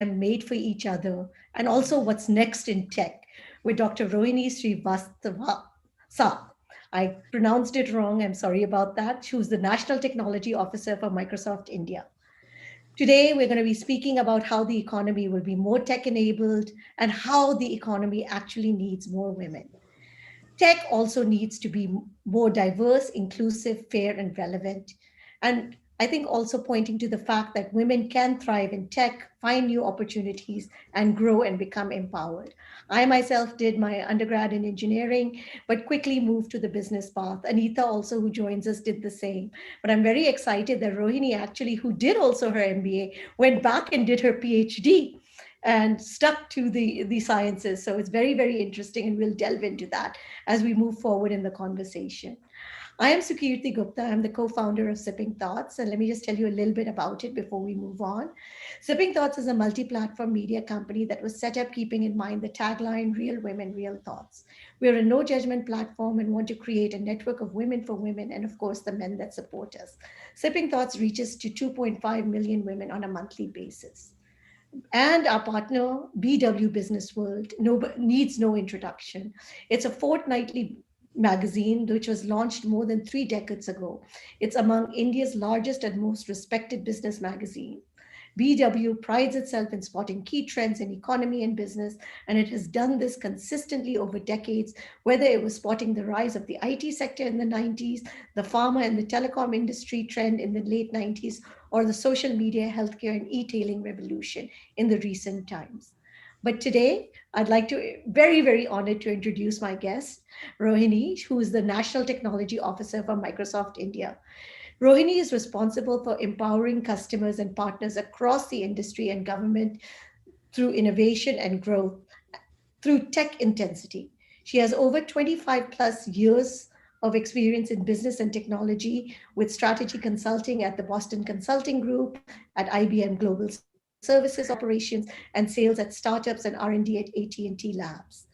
made for each other, and also what's next in tech with Dr. Rohini Srivastava. I pronounced it wrong. I'm sorry about that. Who's the National Technology Officer for Microsoft India. Today, we're going to be speaking about how the economy will be more tech enabled and how the economy actually needs more women. Tech also needs to be more diverse, inclusive, fair, and relevant. And I think also pointing to the fact that women can thrive in tech, find new opportunities, and grow and become empowered. I myself did my undergrad in engineering, but quickly moved to the business path. Anita, also, who joins us, did the same. But I'm very excited that Rohini, actually, who did also her MBA, went back and did her PhD and stuck to the sciences. So it's very, very interesting, and we'll delve into that as we move forward in the conversation. I am Sukirti Gupta. I'm the co-founder of Sipping Thoughts, and let me just tell you a little bit about it before we move on. Sipping Thoughts is a multi-platform media company that was set up keeping in mind the tagline "Real Women, Real Thoughts." We're a no-judgment platform and want to create a network of women for women, and of course, the men that support us. Sipping Thoughts reaches to 2.5 million women on a monthly basis. And our partner, BW Business World, needs no introduction. It's a fortnightly magazine which was launched more than 3 decades ago. It's among India's largest and most respected business magazine. BW prides itself in spotting key trends in economy and business, and it has done this consistently over decades, whether it was spotting the rise of the IT sector in the 90s, the pharma and the telecom industry trend in the late 90s, or the social media, healthcare, and e-tailing revolution in the recent times. But today, I'd like to, very, very honored to introduce my guest, Rohini, who is the National Technology Officer for Microsoft India. Rohini is responsible for empowering customers and partners across the industry and government through innovation and growth through tech intensity. She has over 25 plus years of experience in business and technology with strategy consulting at the Boston Consulting Group, at IBM Global Services Operations, and sales at startups and R&D at AT&T Labs.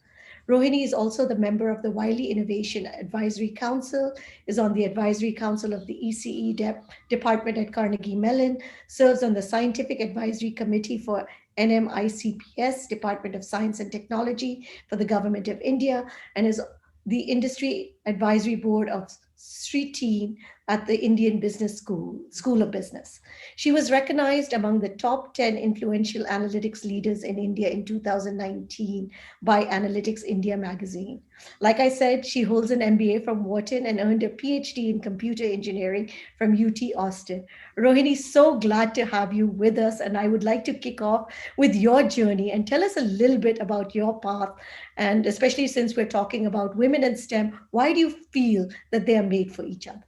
Rohini is also the member of the Wiley Innovation Advisory Council, is on the advisory council of the ECE department at Carnegie Mellon, serves on the scientific advisory committee for NMICPS, Department of Science and Technology for the Government of India, and is the industry advisory board of Sri Teen at the Indian Business School of Business. She was recognized among the top 10 influential analytics leaders in India in 2019 by Analytics India magazine. Like I said, she holds an MBA from Wharton and earned a PhD in computer engineering from UT Austin. Rohini, so glad to have you with us, and I would like to kick off with your journey and tell us a little bit about your path, and especially since we're talking about women in STEM, why do you feel that they are made for each other?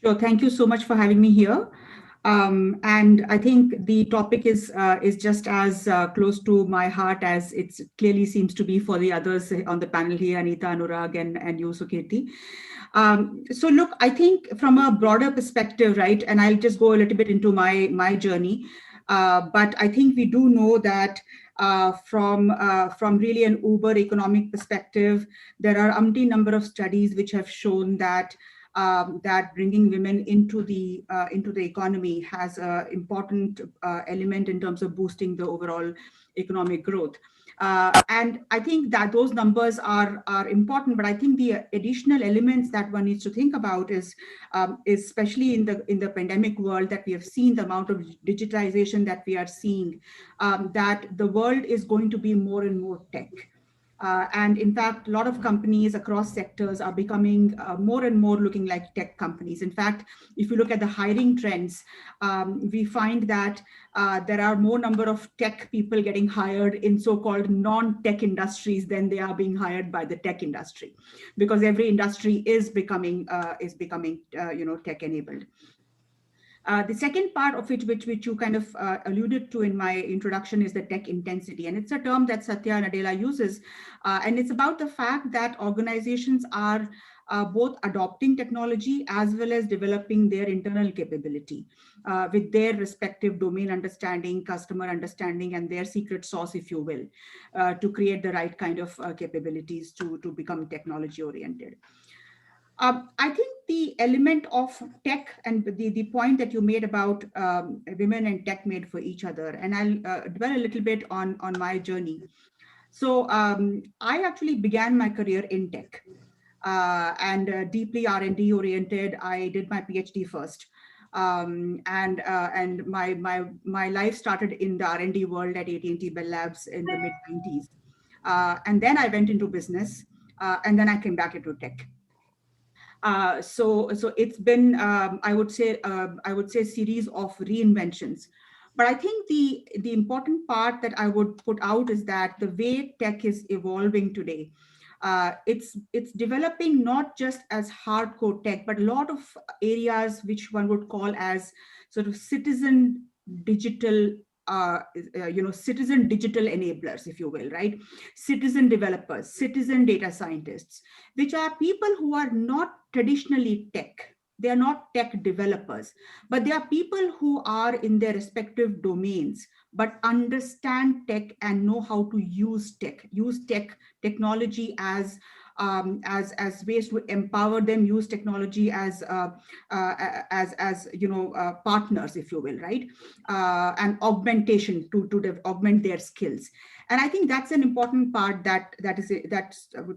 Sure. Thank you so much for having me here. And I think the topic is just as close to my heart as it clearly seems to be for the others on the panel here, Anita, Anurag, and you, Sukirti. So look, I think from a broader perspective, right, and I'll just go a little bit into my journey. But I think we do know that from really an uber economic perspective, there are umpteen number of studies which have shown that that bringing women into the economy has an important element in terms of boosting the overall economic growth. And I think that those numbers are important, but I think the additional elements that one needs to think about is especially in the pandemic world, that we have seen the amount of digitization that we are seeing, that the world is going to be more and more tech. And in fact, a lot of companies across sectors are becoming more and more looking like tech companies. In fact, if you look at the hiring trends, we find that there are more number of tech people getting hired in so-called non-tech industries than they are being hired by the tech industry, because every industry is becoming tech enabled. The second part of it, which you kind of alluded to in my introduction, is the tech intensity. And it's a term that Satya Nadella uses. And it's about the fact that organizations are both adopting technology as well as developing their internal capability with their respective domain understanding, customer understanding, and their secret sauce, if you will, to create the right kind of capabilities to become technology oriented. I think the element of tech and the point that you made about women and tech made for each other, and I'll dwell a little bit on my journey. So I actually began my career in tech and deeply R&D oriented. I did my PhD first. And my life started in the R&D world at AT&T Bell Labs in the mid 90s. And then I went into business, and then I came back into tech. So it's been I would say a series of reinventions. But I think the important part that I would put out is that the way tech is evolving today, it's developing not just as hardcore tech, but a lot of areas which one would call as sort of citizen digital citizen digital enablers, if you will, right? Citizen developers, citizen data scientists, which are people who are not traditionally tech. They are not tech developers, but they are people who are in their respective domains, but understand tech and know how to use technology as ways to empower them, use technology as partners, if you will, right? And augmentation to augment their skills. And I think that's an important part that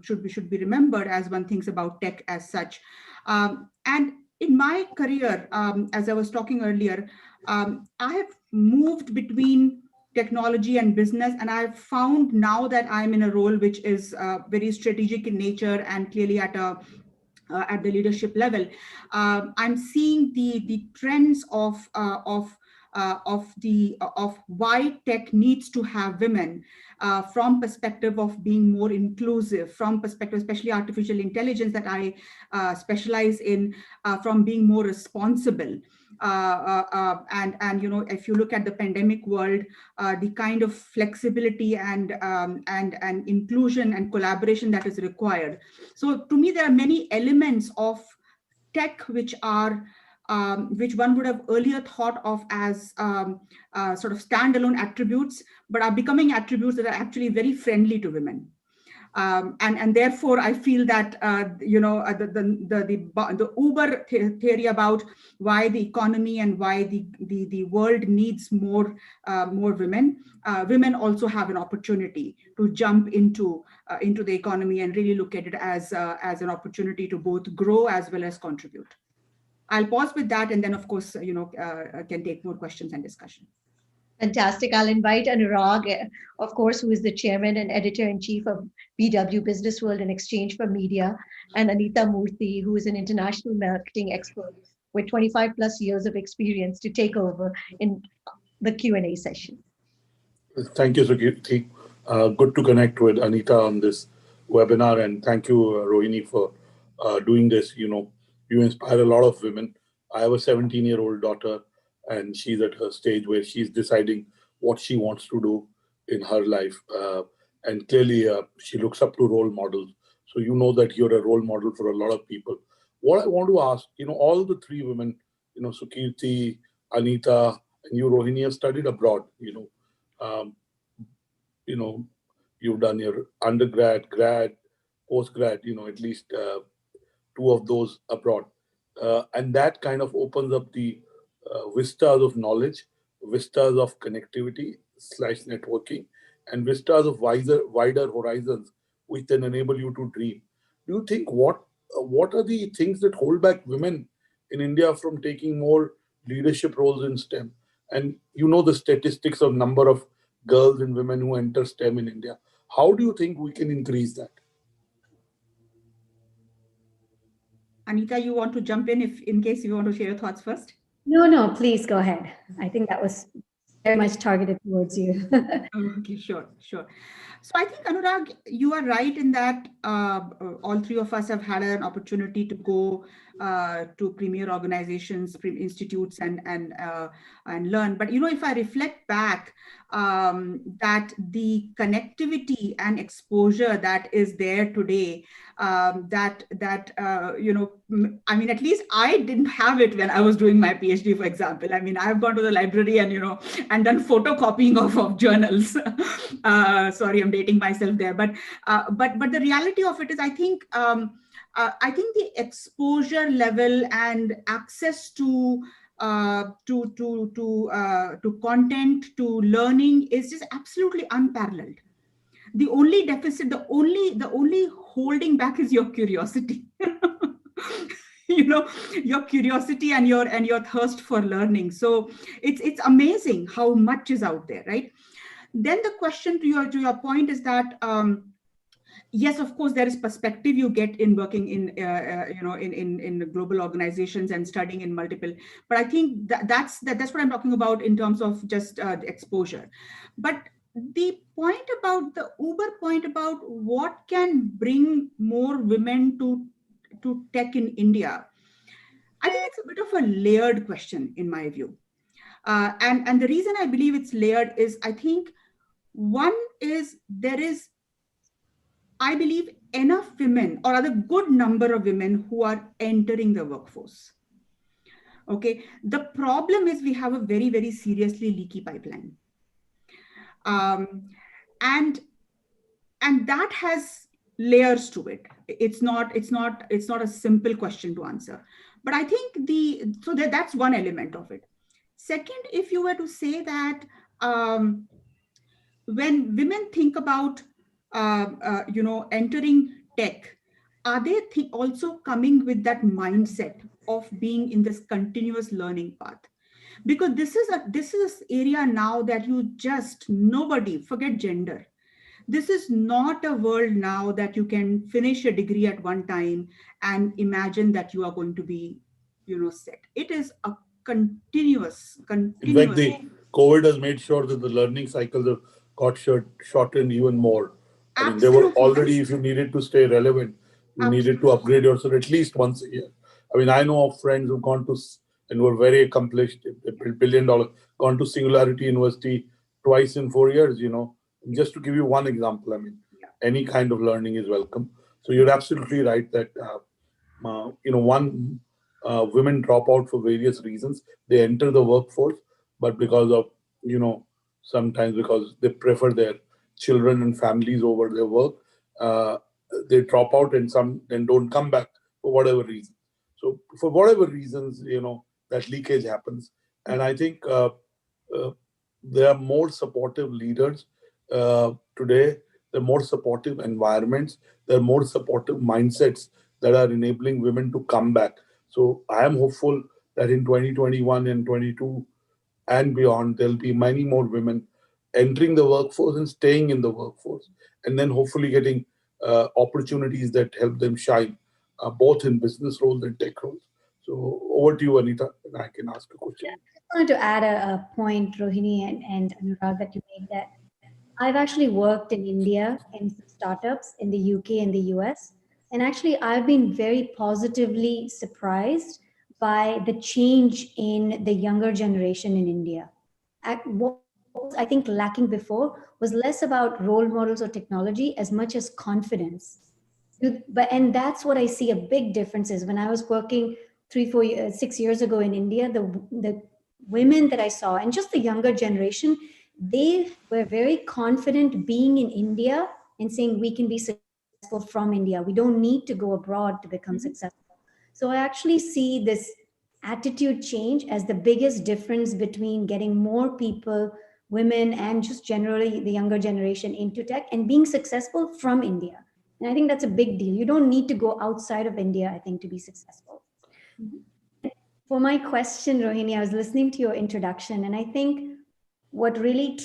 should be remembered as one thinks about tech as such. And in my career, as I was talking earlier, I have moved between technology and business, and I've found now that I'm in a role which is very strategic in nature and clearly at the leadership level. I'm seeing the trends of why tech needs to have women from perspective of being more inclusive, from perspective, especially artificial intelligence that I specialize in, from being more responsible. And if you look at the pandemic world, the kind of flexibility and inclusion and collaboration that is required. So to me, there are many elements of tech which are which one would have earlier thought of as sort of standalone attributes, but are becoming attributes that are actually very friendly to women. And therefore, I feel that the Uber theory about why the economy and why the world needs more women. Women also have an opportunity to jump into the economy and really look at it as an opportunity to both grow as well as contribute. I'll pause with that, and then of course can take more questions and discussion. Fantastic. I'll invite Anurag, of course, who is the chairman and editor-in-chief of BW Business World and Exchange for Media, and Anita Murthy, who is an international marketing expert with 25 plus years of experience, to take over in the Q&A session. Thank you, Sukirti. Good to connect with Anita on this webinar, and thank you, Rohini, for doing this. You inspire a lot of women. I have a 17-year-old daughter, and she's at her stage where she's deciding what she wants to do in her life. And clearly, she looks up to role models. So you know that you're a role model for a lot of people. What I want to ask, all the three women, Sukirti, Anita, and you, Rohini, have studied abroad. You've done your undergrad, grad, postgrad, at least two of those abroad. And that kind of opens up the vistas of knowledge, vistas of connectivity / networking, and vistas of wider horizons, which then enable you to dream. Do you think what are the things that hold back women in India from taking more leadership roles in STEM? And the statistics of number of girls and women who enter STEM in India. How do you think we can increase that? Anita, you want to jump in case you want to share your thoughts first? No, please go ahead. I think that was very much targeted towards you. Okay, sure. So I think, Anurag, you are right in that all three of us have had an opportunity to go to premier organizations, institutes, and learn. But if I reflect back, that the connectivity and exposure that is there today, I mean, at least I didn't have it when I was doing my PhD, for example. I mean, I've gone to the library and and done photocopying of journals. Sorry, I'm dating myself there, but the reality of it is, I think I think the exposure level and access to content, to learning is just absolutely unparalleled. The only deficit, the only holding back is your curiosity. Your curiosity and your thirst for learning. So it's amazing how much is out there, right? Then the question to your point is that yes, of course, there is perspective you get in working in global organizations and studying in multiple. But I think that's what I'm talking about in terms of just exposure. But the point about the Uber point about what can bring more women to tech in India, I think it's a bit of a layered question in my view. And the reason I believe it's layered is I think one is there is, I believe, enough women or rather good number of women who are entering the workforce. Okay. The problem is we have a very, very seriously leaky pipeline. And that has layers to it. It's not a simple question to answer. But I think that's one element of it. Second, if you were to say that when women think about entering tech, are they also coming with that mindset of being in this continuous learning path? Because this is area now that you just, nobody, forget gender. This is not a world now that you can finish a degree at one time and imagine that you are going to be, set. It is a continuous. In fact, the COVID has made sure that the learning cycles have got shortened even more. I mean, they were already, if you needed to stay relevant, you needed to upgrade yourself at least once a year. I mean, I know of friends who've gone to, and were very accomplished, $1 billion, gone to Singularity University twice in 4 years, Just to give you one example, I mean, any kind of learning is welcome. So you're absolutely right that, women drop out for various reasons. They enter the workforce, but because of, sometimes because they prefer their children and families over their work, they drop out and some then don't come back for whatever reason. So for whatever reasons, that leakage happens. And I think there are more supportive leaders today. There are more supportive environments. There are more supportive mindsets that are enabling women to come back. So I am hopeful that in 2021 and 22 and beyond, there'll be many more women entering the workforce and staying in the workforce, and then hopefully getting opportunities that help them shine, both in business roles and tech roles. So over to you, Anita, and I can ask a question. I just wanted to add a point, Rohini and Anurag, that you made, that I've actually worked in India in some startups in the UK and the US. And actually, I've been very positively surprised by the change in the younger generation in India. What was, I think, lacking before was less about role models or technology as much as confidence. And that's what I see a big difference is when I was working 6 years ago in India, the women that I saw and just the younger generation, they were very confident being in India and saying we can be successful from India. We don't need to go abroad to become successful. So I actually see this attitude change as the biggest difference between getting more people, women, and just generally the younger generation into tech and being successful from India. And I think that's a big deal. You don't need to go outside of India, I think, to be successful. For my question, Rohini, I was listening to your introduction, and I think what really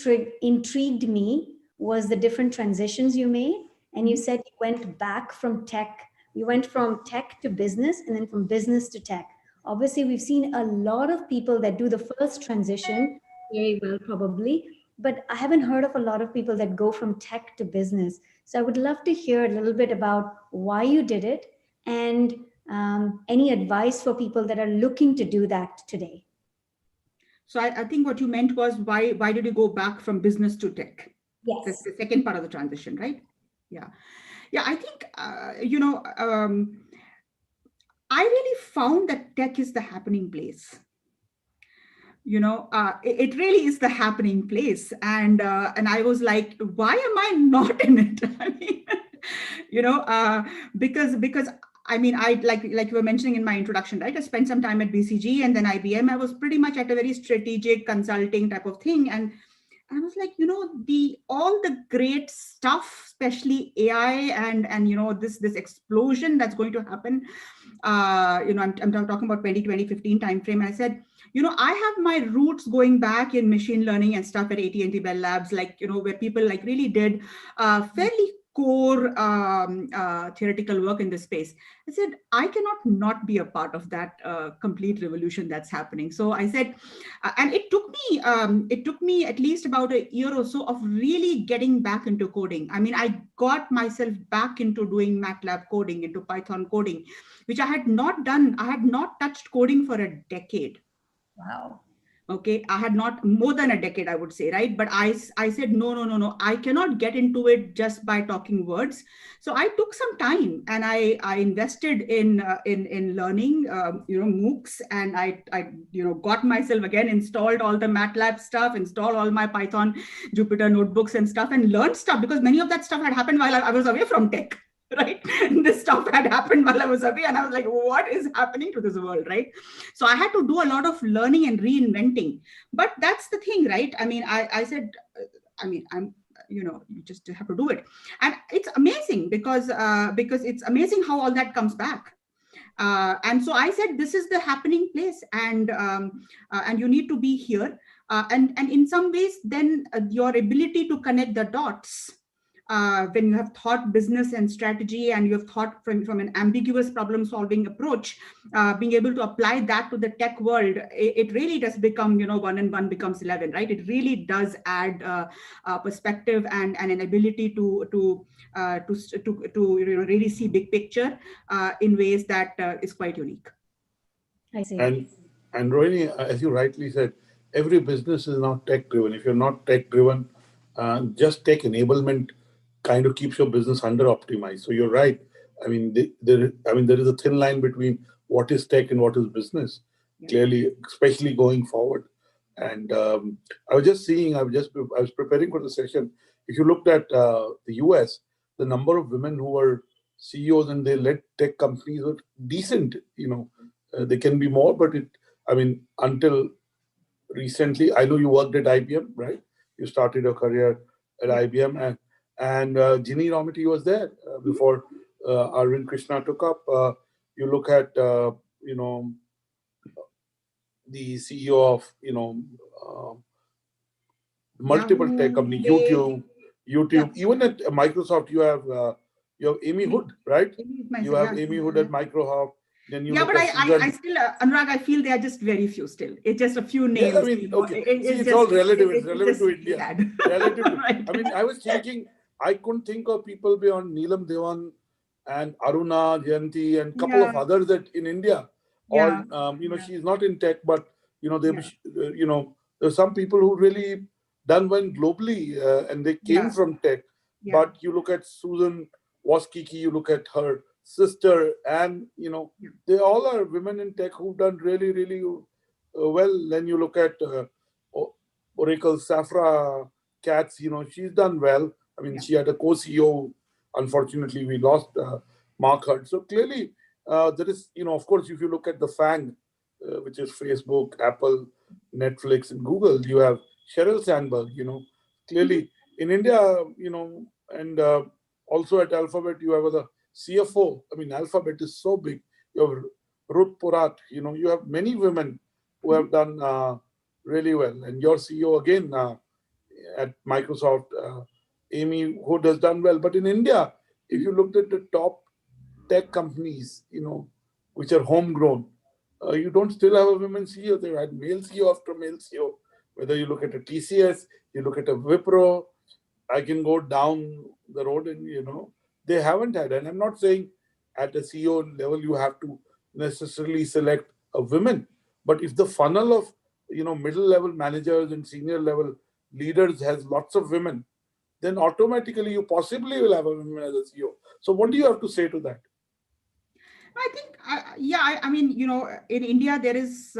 intrigued me was the different transitions you made. And you said you went back from tech. You went from tech to business and then from business to tech. Obviously, we've seen a lot of people that do the first transition very well, probably, but I haven't heard of a lot of people that go from tech to business. So I would love to hear a little bit about why you did it and any advice for people that are looking to do that today. So I think what you meant was why did you go back from business to tech? Yes. That's the second part of the transition, right? Yeah. I think, I really found that tech is the happening place. It really is the happening place. And I was like, why am I not in it? I mean, because I mean, like you were mentioning in my introduction, right? I spent some time at BCG and then IBM. I was pretty much at a very strategic consulting type of thing. And I was like, all the great stuff, especially AI and this explosion that's going to happen. I'm talking about 2015 timeframe. I said, I have my roots going back in machine learning and stuff at AT&T Bell Labs, where people really did fairly core theoretical work in this space. I said, I cannot not be a part of that complete revolution that's happening. So I said, and it took me at least about a year or so of really getting back into coding. I mean, I got myself back into doing MATLAB coding, into Python coding, which I had not done. I had not touched coding for a decade. Wow. Okay, I had not, more than a decade, I would say, right? But I said, no, I cannot get into it just by talking words. So I took some time and I invested in learning, MOOCs, and I got myself again, installed all the MATLAB stuff, installed all my Python Jupyter notebooks and stuff, and learned stuff, because many of that stuff had happened while I was away from tech. Right, this stuff had happened while I was away, and I was like, what is happening to this world, right? So I had to do a lot of learning and reinventing. But that's the thing, right? I mean, I said, you just have to do it. And it's amazing because it's amazing how all that comes back. And so I said, this is the happening place, and you need to be here. And in some ways, then your ability to connect the dots, when you have thought business and strategy, and you have thought from an ambiguous problem solving approach, being able to apply that to the tech world, it really does become, 1 and 1 becomes 11, right? It really does add perspective and an ability to really see big picture in ways that is quite unique. I see. And Rohini, as you rightly said, every business is now tech driven. If you're not tech driven, just tech enablement kind of keeps your business under optimized. So you're right. I mean, there is a thin line between what is tech and what is business. Yeah. Clearly, especially going forward. And I was preparing for the session. If you looked at the US, the number of women who were CEOs and they led tech companies were decent. They can be more, but until recently, I know you worked at IBM, right? You started your career at IBM, and Ginny Rometty was there before Arvind Krishna took up. You look at the CEO of multiple tech companies, YouTube. Yeah. Even at Microsoft, you have Amy Hood, right? You have Amy Hood at Microsoft. Then you but I still, Anurag, I feel they are just very few still. It's just a few names. Yeah, okay. It's all relative. It's relevant to India. Relative. Right. I was thinking, I couldn't think of people beyond Neelam Devan and Aruna Jayanti and a couple of others in India. Yeah. She's not in tech, but there's some people who really done well globally, and they came from tech. Yeah. But you look at Susan Wozkiewicz, you look at her sister, and they all are women in tech who've done really, really well. Then you look at Oracle Safra Katz, she's done well. She had a co-CEO. Unfortunately, we lost Mark Hurd. So clearly, there is, of course, if you look at the FANG, which is Facebook, Apple, Netflix, and Google, you have Sheryl Sandberg. Clearly in India, and also at Alphabet, you have the CFO. Alphabet is so big. You have Ruth Porat. You have many women who have done really well. And your CEO again at Microsoft, Amy Hood, has done well. But in India, if you looked at the top tech companies, which are homegrown, you don't still have a women CEO. They've had male CEO after male CEO. Whether you look at a TCS, you look at a Wipro, I can go down the road and, they haven't had. And I'm not saying at a CEO level, you have to necessarily select a women. But if the funnel of, middle level managers and senior level leaders has lots of women, then automatically you possibly will have a woman as a CEO. So what do you have to say to that? I think, in India, there is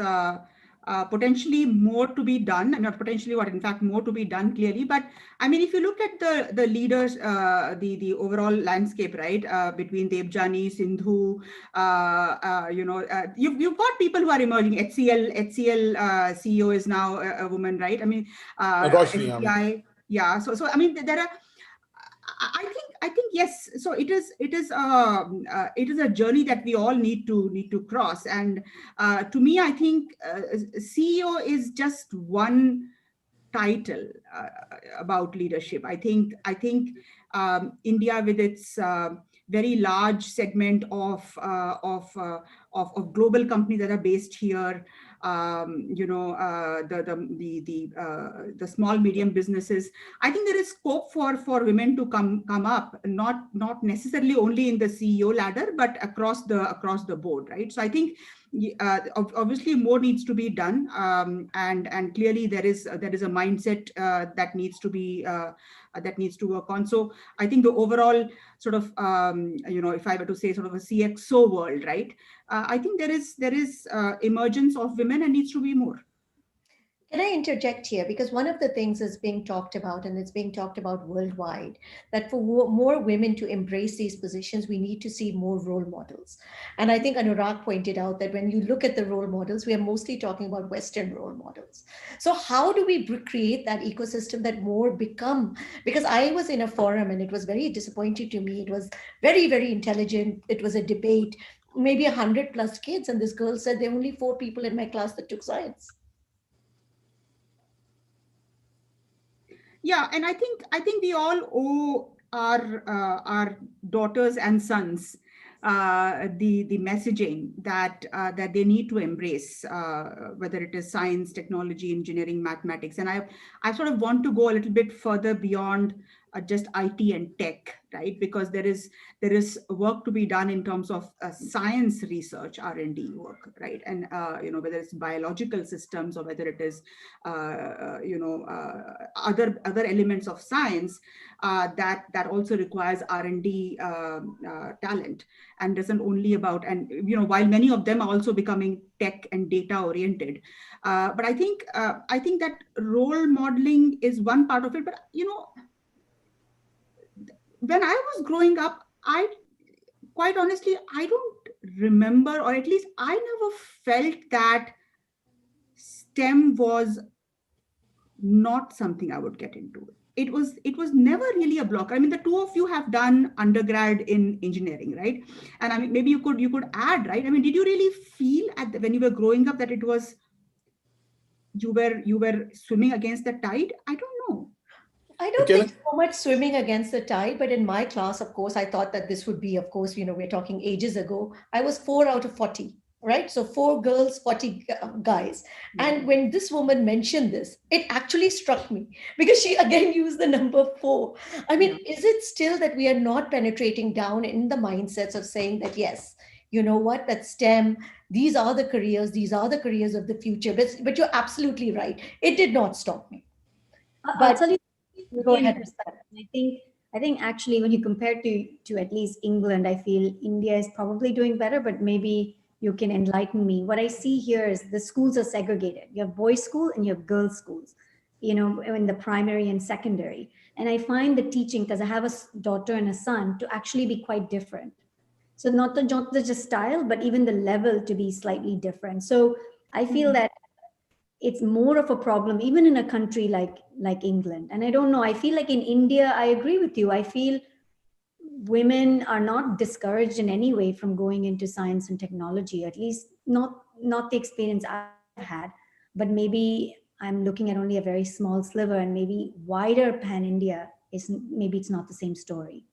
potentially more to be done. Not potentially, what in fact more to be done clearly. But I mean, if you look at the leaders, the overall landscape, right, between Debjani, Sindhu, you've got people who are emerging. HCL CEO is now a woman, right? I mean, Roshni, SBI, yeah. So I mean, there are. I think yes. So it is a journey that we all need to cross. And to me, I think CEO is just one title about leadership. I think India, with its very large segment of global companies that are based here, the small medium businesses. I think there is scope for women to come up, not necessarily only in the CEO ladder, but across the board, right? So I think obviously more needs to be done, and clearly there is a mindset that needs to work on. So I think the overall sort of if I were to say sort of a CXO world, right, I think there is emergence of women and needs to be more. Can I interject here? Because one of the things is being talked about, and it's being talked about worldwide, that for more women to embrace these positions, we need to see more role models. And I think Anurag pointed out that when you look at the role models, we are mostly talking about Western role models. So how do we create that ecosystem that more become, because I was in a forum and it was very disappointing to me. It was very, very intelligent. It was a debate, maybe 100+ kids. And this girl said, there are only 4 people in my class that took science. Yeah, and I think we all owe our daughters and sons the messaging that they need to embrace, whether it is science, technology, engineering, mathematics. And I sort of want to go a little bit further beyond just IT and tech, right? Because there is work to be done in terms of science research, R&D work, right? And whether it's biological systems or whether it is other elements of science that also requires R&D talent, and isn't only about, and while many of them are also becoming tech and data oriented, but I think that role modeling is one part of it. But when I was growing up, quite honestly, I don't remember, or at least I never felt that STEM was not something I would get into. It was never really a block. I mean, the two of you have done undergrad in engineering, right? And I mean, maybe you could add, right? I mean, did you really feel when you were growing up that it was you were swimming against the tide? I don't know. I don't think so much swimming against the tide, but in my class, of course, I thought that this would be, of course, we're talking ages ago. I was 4 out of 40, right? So 4 girls, 40 guys. And when this woman mentioned this, it actually struck me because she again used the number 4. I mean, is it still that we are not penetrating down in the mindsets of saying that, yes, you know what, that STEM, these are the careers of the future. But you're absolutely right. It did not stop me. I'll tell you. Go ahead. I think actually when you compare to at least England, I feel India is probably doing better, but maybe you can enlighten me. What I see here is the schools are segregated. You have boys' school and you have girls' schools, in the primary and secondary. And I find the teaching, because I have a daughter and a son, to actually be quite different. So not the just style, but even the level to be slightly different. So I feel that it's more of a problem even in a country like England. And I don't know, I feel like in India, I agree with you. I feel women are not discouraged in any way from going into science and technology, at least not the experience I've had. But maybe I'm looking at only a very small sliver, and maybe wider pan-India maybe it's not the same story.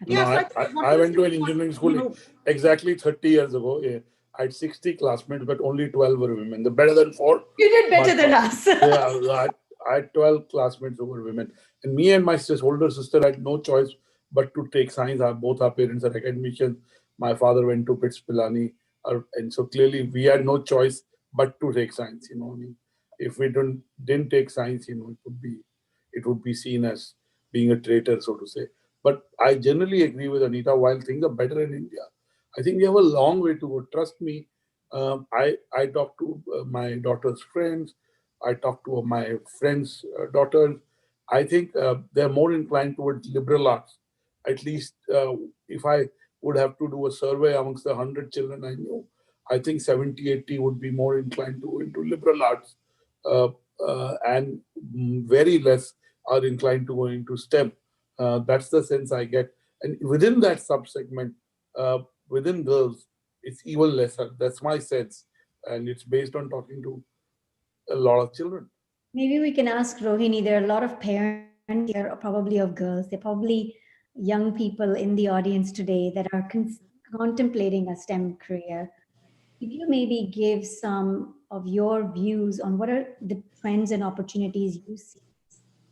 Yeah, I went to an engineering school exactly 30 years ago. Yeah. I had 60 classmates, but only 12 were women. They're better than 4. You did better than us. Yeah, I had 12 classmates who were women. And me and my older sister had no choice but to take science. Both our parents are academicians. My father went to BITS Pilani. And so clearly we had no choice but to take science. If we didn't take science, it would be seen as being a traitor, so to say. But I generally agree with Anita. While things are better in India, I think we have a long way to go. Trust me, I talk to my daughter's friends. I talk to my friends' daughters. I think they're more inclined towards liberal arts. At least if I would have to do a survey amongst the 100 children I knew, I think 70, 80 would be more inclined to go into liberal arts, uh, and very less are inclined to go into STEM. That's the sense I get. And within that subsegment, within girls, it's even lesser. That's my sense. And it's based on talking to a lot of children. Maybe we can ask Rohini. There are a lot of parents here, probably of girls. They're probably young people in the audience today that are contemplating a STEM career. Could you maybe give some of your views on what are the trends and opportunities you see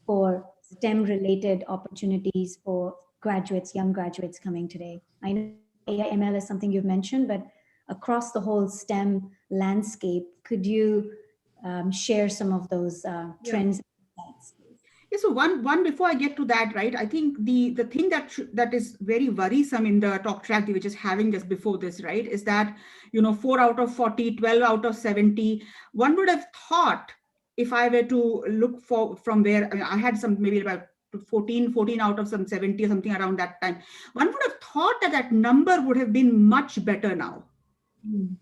for STEM related opportunities for graduates, young graduates coming today? I know AI ML is something you've mentioned, but across the whole STEM landscape, could you share some of those trends and insights? Yeah, so one before I get to that, right? I think the thing that is very worrisome in the talk track, which is having just before this, right, is that 4 out of 40, 12 out of 70. One would have thought, if I were to look for from where I had some maybe about 14 out of some 70 or something around that time, one would have thought that that number would have been much better now.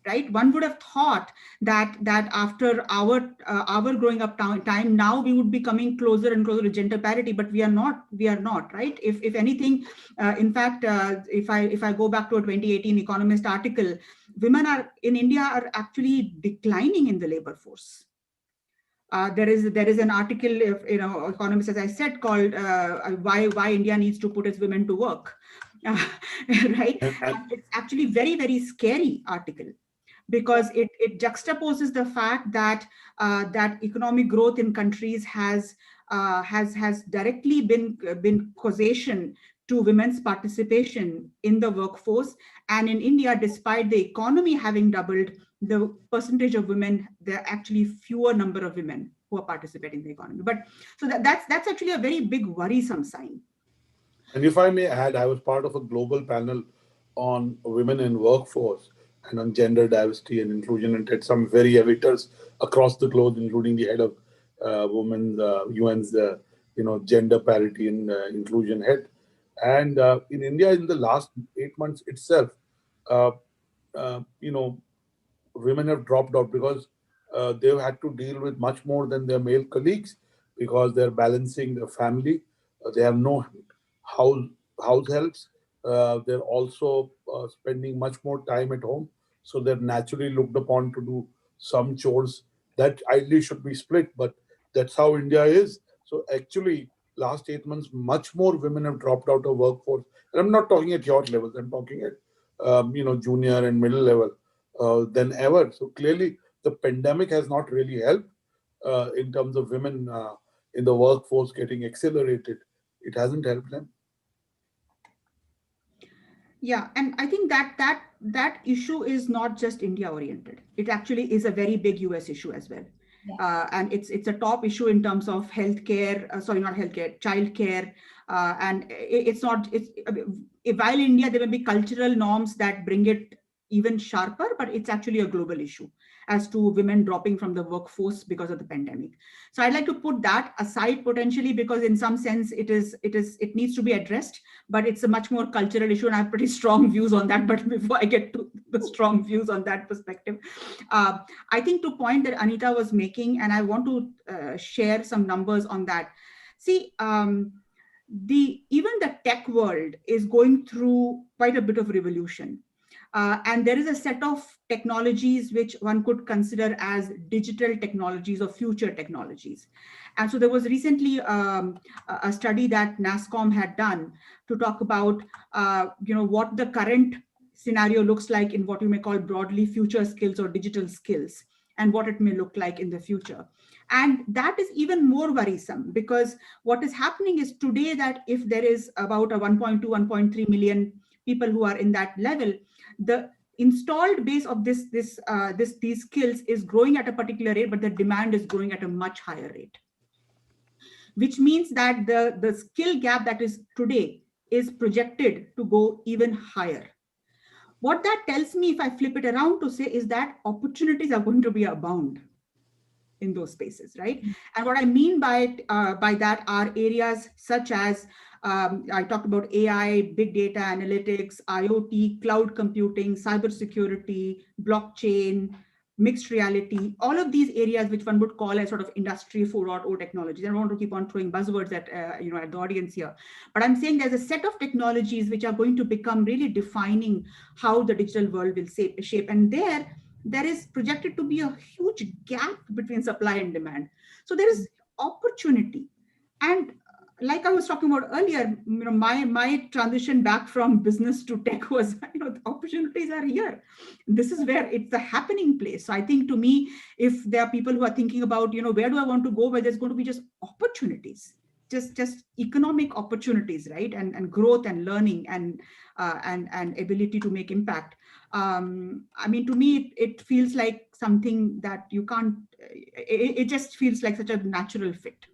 Right, one would have thought that after our growing up time, now we would be coming closer and closer to gender parity, but we are not, right? If anything, in fact, if I go back to a 2018 Economist article, women are in India are actually declining in the labor force. There is an article, Economist, as I said, called why India needs to put its women to work. Right, and it's actually very, very scary article, because it juxtaposes the fact that that economic growth in countries has directly been causation to women's participation in the workforce. And in India, despite the economy having doubled, the percentage of women, there are actually fewer number of women who are participating in the economy. But so that's actually a very big worrisome sign. And if I may add, I was part of a global panel on women in workforce and on gender diversity and inclusion, and had some very avatars across the globe, including the head of women's UN's gender parity and inclusion head. And in India, in the last 8 months itself, uh, uh, you know, women have dropped out because they've had to deal with much more than their male colleagues, because they're balancing the family. They have no house helps. They're also spending much more time at home, so they're naturally looked upon to do some chores that ideally should be split. But that's how India is. So actually, last 8 months, much more women have dropped out of workforce. And I'm not talking at your levels. I'm talking at junior and middle level than ever. So clearly, the pandemic has not really helped in terms of women in the workforce getting accelerated. It hasn't helped them. Yeah, and I think that issue is not just India oriented. It actually is a very big US issue as well. Yeah. And it's a top issue in terms of healthcare. Sorry, not healthcare, childcare, and it's not. While in India there may be cultural norms that bring it even sharper, but it's actually a global issue as to women dropping from the workforce because of the pandemic. So I'd like to put that aside potentially, because in some sense it needs to be addressed, but it's a much more cultural issue, and I have pretty strong views on that. But before I get to the strong views on that perspective, I think to point that Anita was making, and I want to share some numbers on that. See, even the tech world is going through quite a bit of revolution. And there is a set of technologies which one could consider as digital technologies or future technologies. And so there was recently a study that NASSCOM had done to talk about what the current scenario looks like in what you may call broadly future skills or digital skills, and what it may look like in the future. And that is even more worrisome, because what is happening is today that if there is about a 1.2, 1.3 million people who are in that level, the installed base of these skills is growing at a particular rate, but the demand is growing at a much higher rate, which means that the skill gap that is today is projected to go even higher. what that tells me, if I flip it around to say, is that opportunities are going to be abound in those spaces, right? And what I mean by that are areas such as, I talked about AI, big data analytics, IoT, cloud computing, cybersecurity, blockchain, mixed reality, all of these areas which one would call as sort of industry 4.0 technologies. I don't want to keep on throwing buzzwords at at the audience here, but I'm saying there's a set of technologies which are going to become really defining how the digital world will shape. And there is projected to be a huge gap between supply and demand. So there is opportunity. And like I was talking about earlier, my transition back from business to tech was, the opportunities are here. This is where it's a happening place. So I think, to me, if there are people who are thinking about, where do I want to go, where there's going to be just opportunities, just economic opportunities, right? And growth and learning and ability to make impact. I mean, to me, it feels like something that you can't, it just feels like such a natural fit.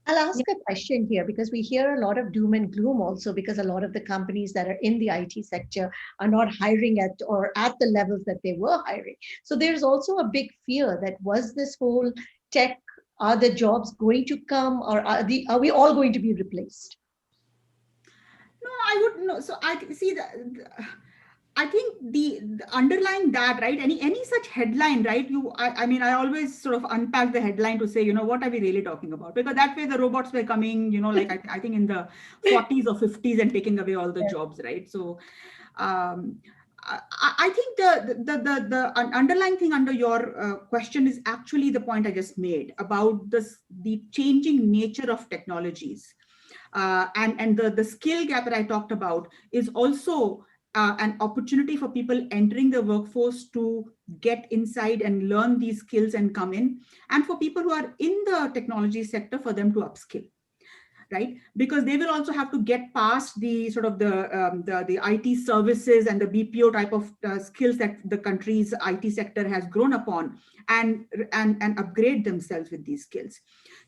I'll ask a question here, because we hear a lot of doom and gloom also, because a lot of the companies that are in the IT sector are not hiring at the levels that they were hiring. So there's also a big fear that, was this whole tech, are the jobs going to come, or are we all going to be replaced? No, I wouldn't know. So I see I think the underlying that, right? Any such headline, right? I mean, I always sort of unpack the headline to say, what are we really talking about? Because that way the robots were coming, like I think in the 40s or 50s and taking away all the jobs, right? So I think the underlying thing under your question is actually the point I just made about the changing nature of technologies. And the skill gap that I talked about is also an opportunity for people entering the workforce to get inside and learn these skills and come in, and for people who are in the technology sector, for them to upskill, right? Because they will also have to get past the sort of the IT services and the BPO type of skills that the country's IT sector has grown upon, and upgrade themselves with these skills.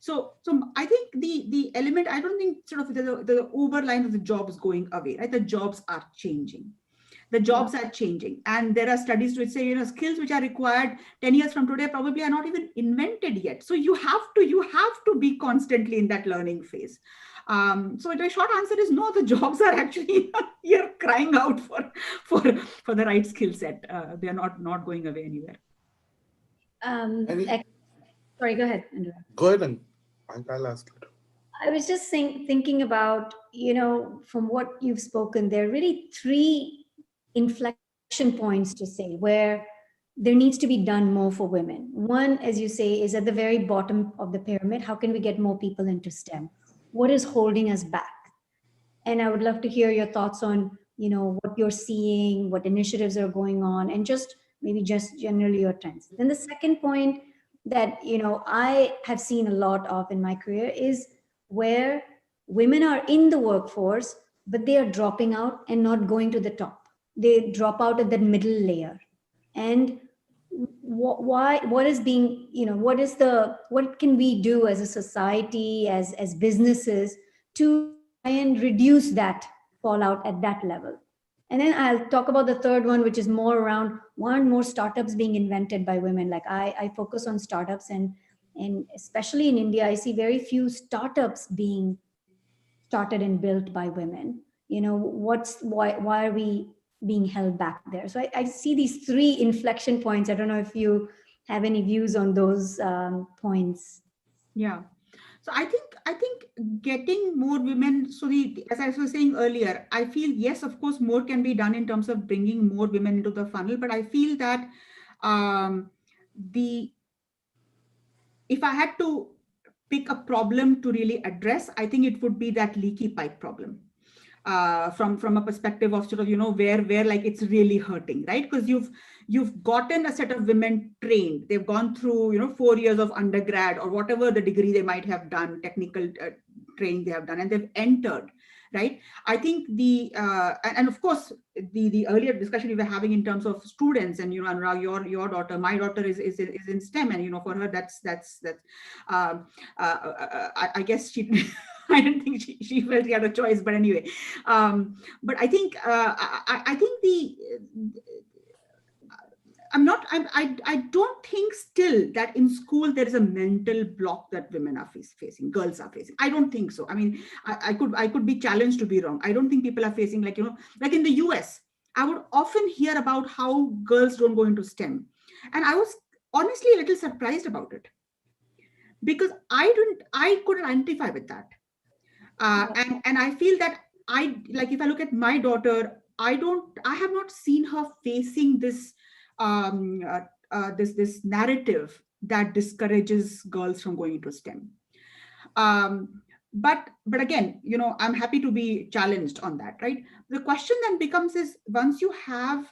So I think the element, I don't think sort of the overline of the jobs going away, right? The jobs are changing. The jobs are changing. And there are studies which say, skills which are required 10 years from today probably are not even invented yet. So you have to be constantly in that learning phase. So the short answer is no, the jobs are actually here crying out for the right skill set. They are not going away anywhere. Sorry, go ahead, Andrea. Go ahead, and I'll ask later. I was just thinking about, from what you've spoken, there are really three inflection points to say where there needs to be done more for women. One, as you say, is at the very bottom of the pyramid. How can we get more people into STEM? What is holding us back? And I would love to hear your thoughts on, what you're seeing, what initiatives are going on, and just generally your trends. Then the second point that, I have seen a lot of in my career is where women are in the workforce, but they are dropping out and not going to the top. They drop out at that middle layer. And what can we do as a society, as businesses, to try and reduce that fallout at that level? And then I'll talk about the third one, which is more around more startups being invented by women. Like I focus on startups, and especially in India, I see very few startups being started and built by women. Why are we being held back there? So I see these three inflection points. I don't know if you have any views on those points. Yeah. So I think getting more women, as I was saying earlier, I feel, yes, of course, more can be done in terms of bringing more women into the funnel. But I feel that if I had to pick a problem to really address, I think it would be that leaky pipe problem. From a perspective of sort of, where like it's really hurting, right? Because you've gotten a set of women trained. They've gone through, 4 years of undergrad or whatever the degree they might have done, technical training they have done, and they've entered, right? I think and of course, the earlier discussion we were having in terms of students, and, Anurag, your daughter, my daughter is in STEM, and, for her, that's I guess she I didn't think she felt she had a choice, but anyway. But I think I think I don't think still that in school there is a mental block that women are facing, girls are facing. I don't think so. I mean, I could be challenged to be wrong. I don't think people are facing, like, like in the US, I would often hear about how girls don't go into STEM. And I was honestly a little surprised about it, because I couldn't identify with that. And I feel that if I look at my daughter, I have not seen her facing this this narrative that discourages girls from going into STEM. But again, I'm happy to be challenged on that, right? The question then becomes is, once you have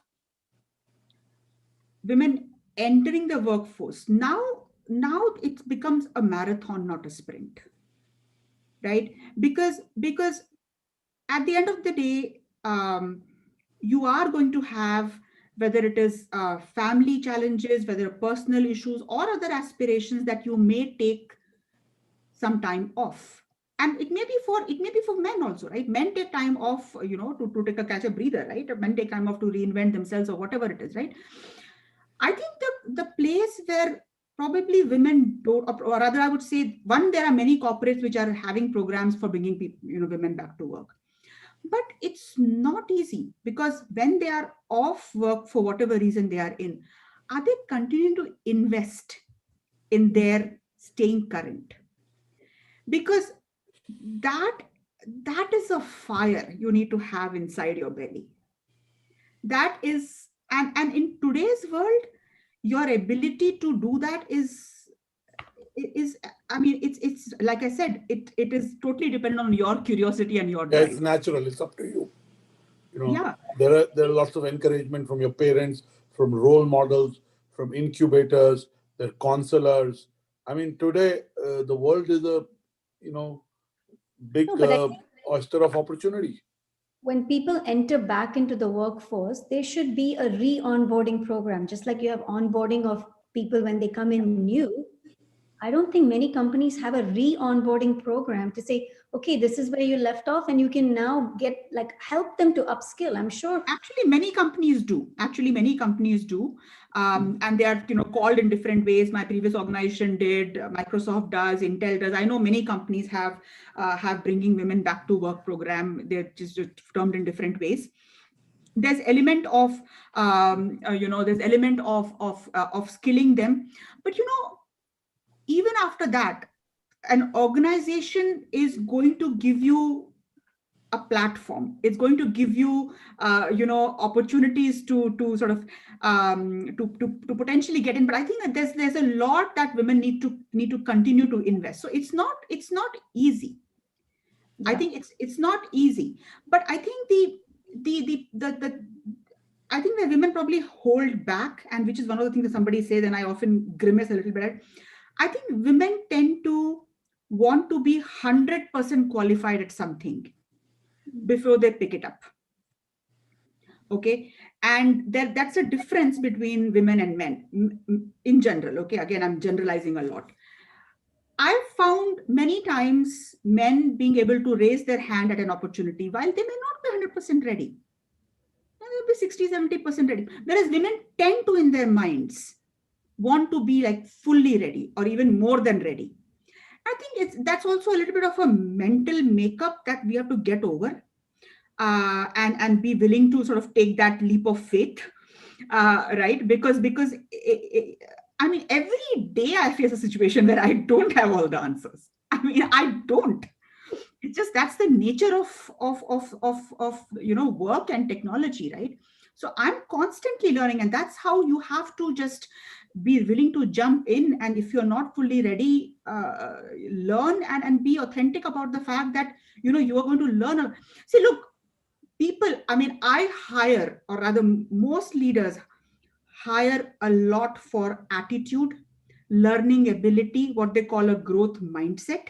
women entering the workforce, now it becomes a marathon, not a sprint, right? Because at the end of the day, you are going to have, whether it is family challenges, whether personal issues or other aspirations, that you may take some time off. And it may be for men also, right? Men take time off, to take catch a breather, right? Men take time off to reinvent themselves or whatever it is, right? I think the place where probably women don't, or rather I would say, one, there are many corporates which are having programs for bringing people, women back to work. But it's not easy, because when they are off work for whatever reason they are in, are they continuing to invest in their staying current? Because that is a fire you need to have inside your belly. That is, and in today's world, your ability to do that is I mean, it's like I said, it is totally dependent on your curiosity and your drive. It's natural. It's up to you. Yeah. There are lots of encouragement from your parents, from role models, from incubators, there are counselors. I mean, today the world is a big oyster of opportunity. When people enter back into the workforce, there should be a re-onboarding program, just like you have onboarding of people when they come in new. I don't think many companies have a re-onboarding program to say, okay, this is where you left off, and you can now help them to upskill. I'm sure. Actually, many companies do. And they are, called in different ways. My previous organization did, Microsoft does, Intel does. I know many companies have bringing women back to work program. They're just termed in different ways. There's element of, there's element of skilling them. But, even after that, an organization is going to give you a platform. It's going to give you, opportunities to sort of to potentially get in. But I think that there's a lot that women need to continue to invest. So it's not easy. Yeah. I think it's not easy. But I think I think that women probably hold back, and which is one of the things that somebody says, and I often grimace a little bit. I think women tend to want to be 100% qualified at something before they pick it up. Okay. And that's a difference between women and men in general. Okay. Again, I'm generalizing a lot. I've found many times men being able to raise their hand at an opportunity while they may not be 100% ready. They'll be 60, 70% ready. Whereas women tend to, in their minds, want to be like fully ready or even more than ready. I think that's also a little bit of a mental makeup that we have to get over, and be willing to sort of take that leap of faith, right? Because I mean, every day I face a situation where I don't have all the answers. I mean, I don't. It's just, that's the nature of work and technology, right? So I'm constantly learning, and that's how you have to just be willing to jump in. And if you're not fully ready, learn and be authentic about the fact that, you are going to learn. See, look, people, I mean, I hire, or rather most leaders hire a lot for attitude, learning ability, what they call a growth mindset,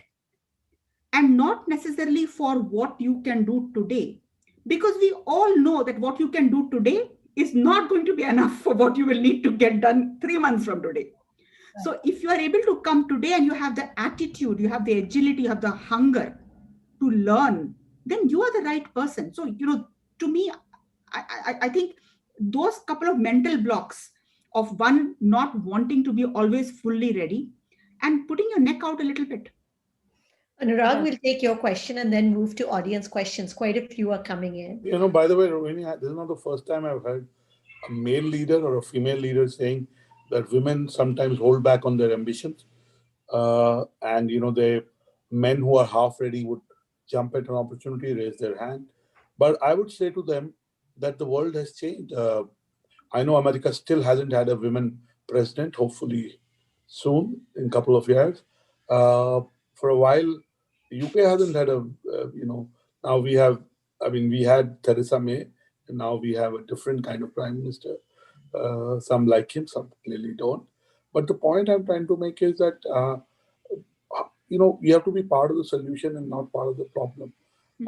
and not necessarily for what you can do today. Because we all know that what you can do today is not going to be enough for what you will need to get done 3 months from today. Right. So if you are able to come today and you have the attitude, you have the agility, you have the hunger, to learn, then you are the right person. So, to me, I think those couple of mental blocks of one not wanting to be always fully ready and putting your neck out a little bit. Anurag, we'll take your question and then move to audience questions. Quite a few are coming in. By the way, Rohini, this is not the first time I've heard a male leader or a female leader saying that women sometimes hold back on their ambitions. And, the men who are half ready would jump at an opportunity, raise their hand. But I would say to them that the world has changed. I know America still hasn't had a women president, hopefully soon, in a couple of years. For a while, UK hasn't had now we had Theresa May, and now we have a different kind of prime minister. Some like him, some clearly don't. But the point I'm trying to make is that, we have to be part of the solution and not part of the problem.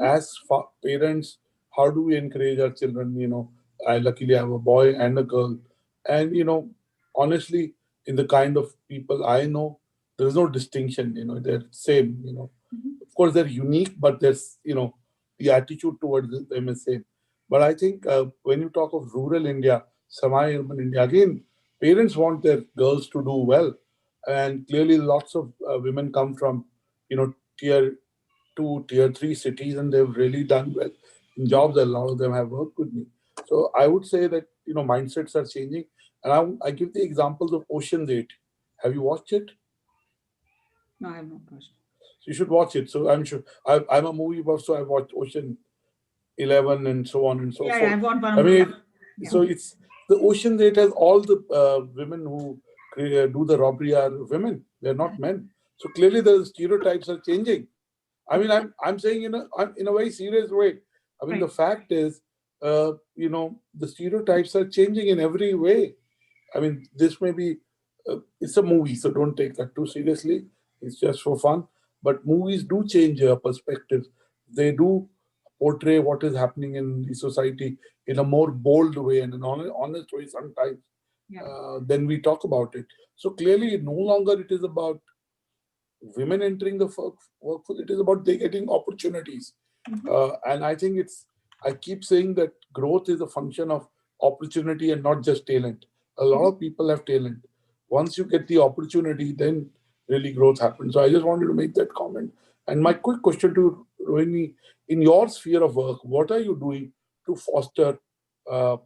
As parents, how do we encourage our children? I luckily have a boy and a girl. And, honestly, in the kind of people I know, there is no distinction, they're same. Of course, they're unique, but there's, the attitude towards them is same. But I think when you talk of rural India, semi-urban India, again, parents want their girls to do well. And clearly lots of women come from, tier 2, tier 3 cities, and they've really done well in jobs. A lot of them have worked with me. So I would say that, mindsets are changing. And I give the examples of Ocean's 8. Have you watched it? No, I have not watched. So you should watch it. So I'm sure I'm a movie buff, so I watched Ocean 11 and so on and so forth. Yeah, I want one. I mean, so it's the Ocean's 8 has all the women who do the robbery are women. They're not men. So clearly the stereotypes are changing. I mean, I'm saying in a very serious way. I mean, Right. the fact is, the stereotypes are changing in every way. I mean, this may be, it's a movie, so don't take that too seriously. It's just for fun. But movies do change your perspectives. They do portray what is happening in the society in a more bold way and an honest way sometimes. Yeah. Then we talk about it. So clearly, no longer it is about women entering the workforce. It is about they getting opportunities. And I think I keep saying that growth is a function of opportunity and not just talent. A lot of people have talent. Once you get the opportunity, then really growth happens. So I just wanted to make that comment. And my quick question to Rohini, in your sphere of work, what are you doing to foster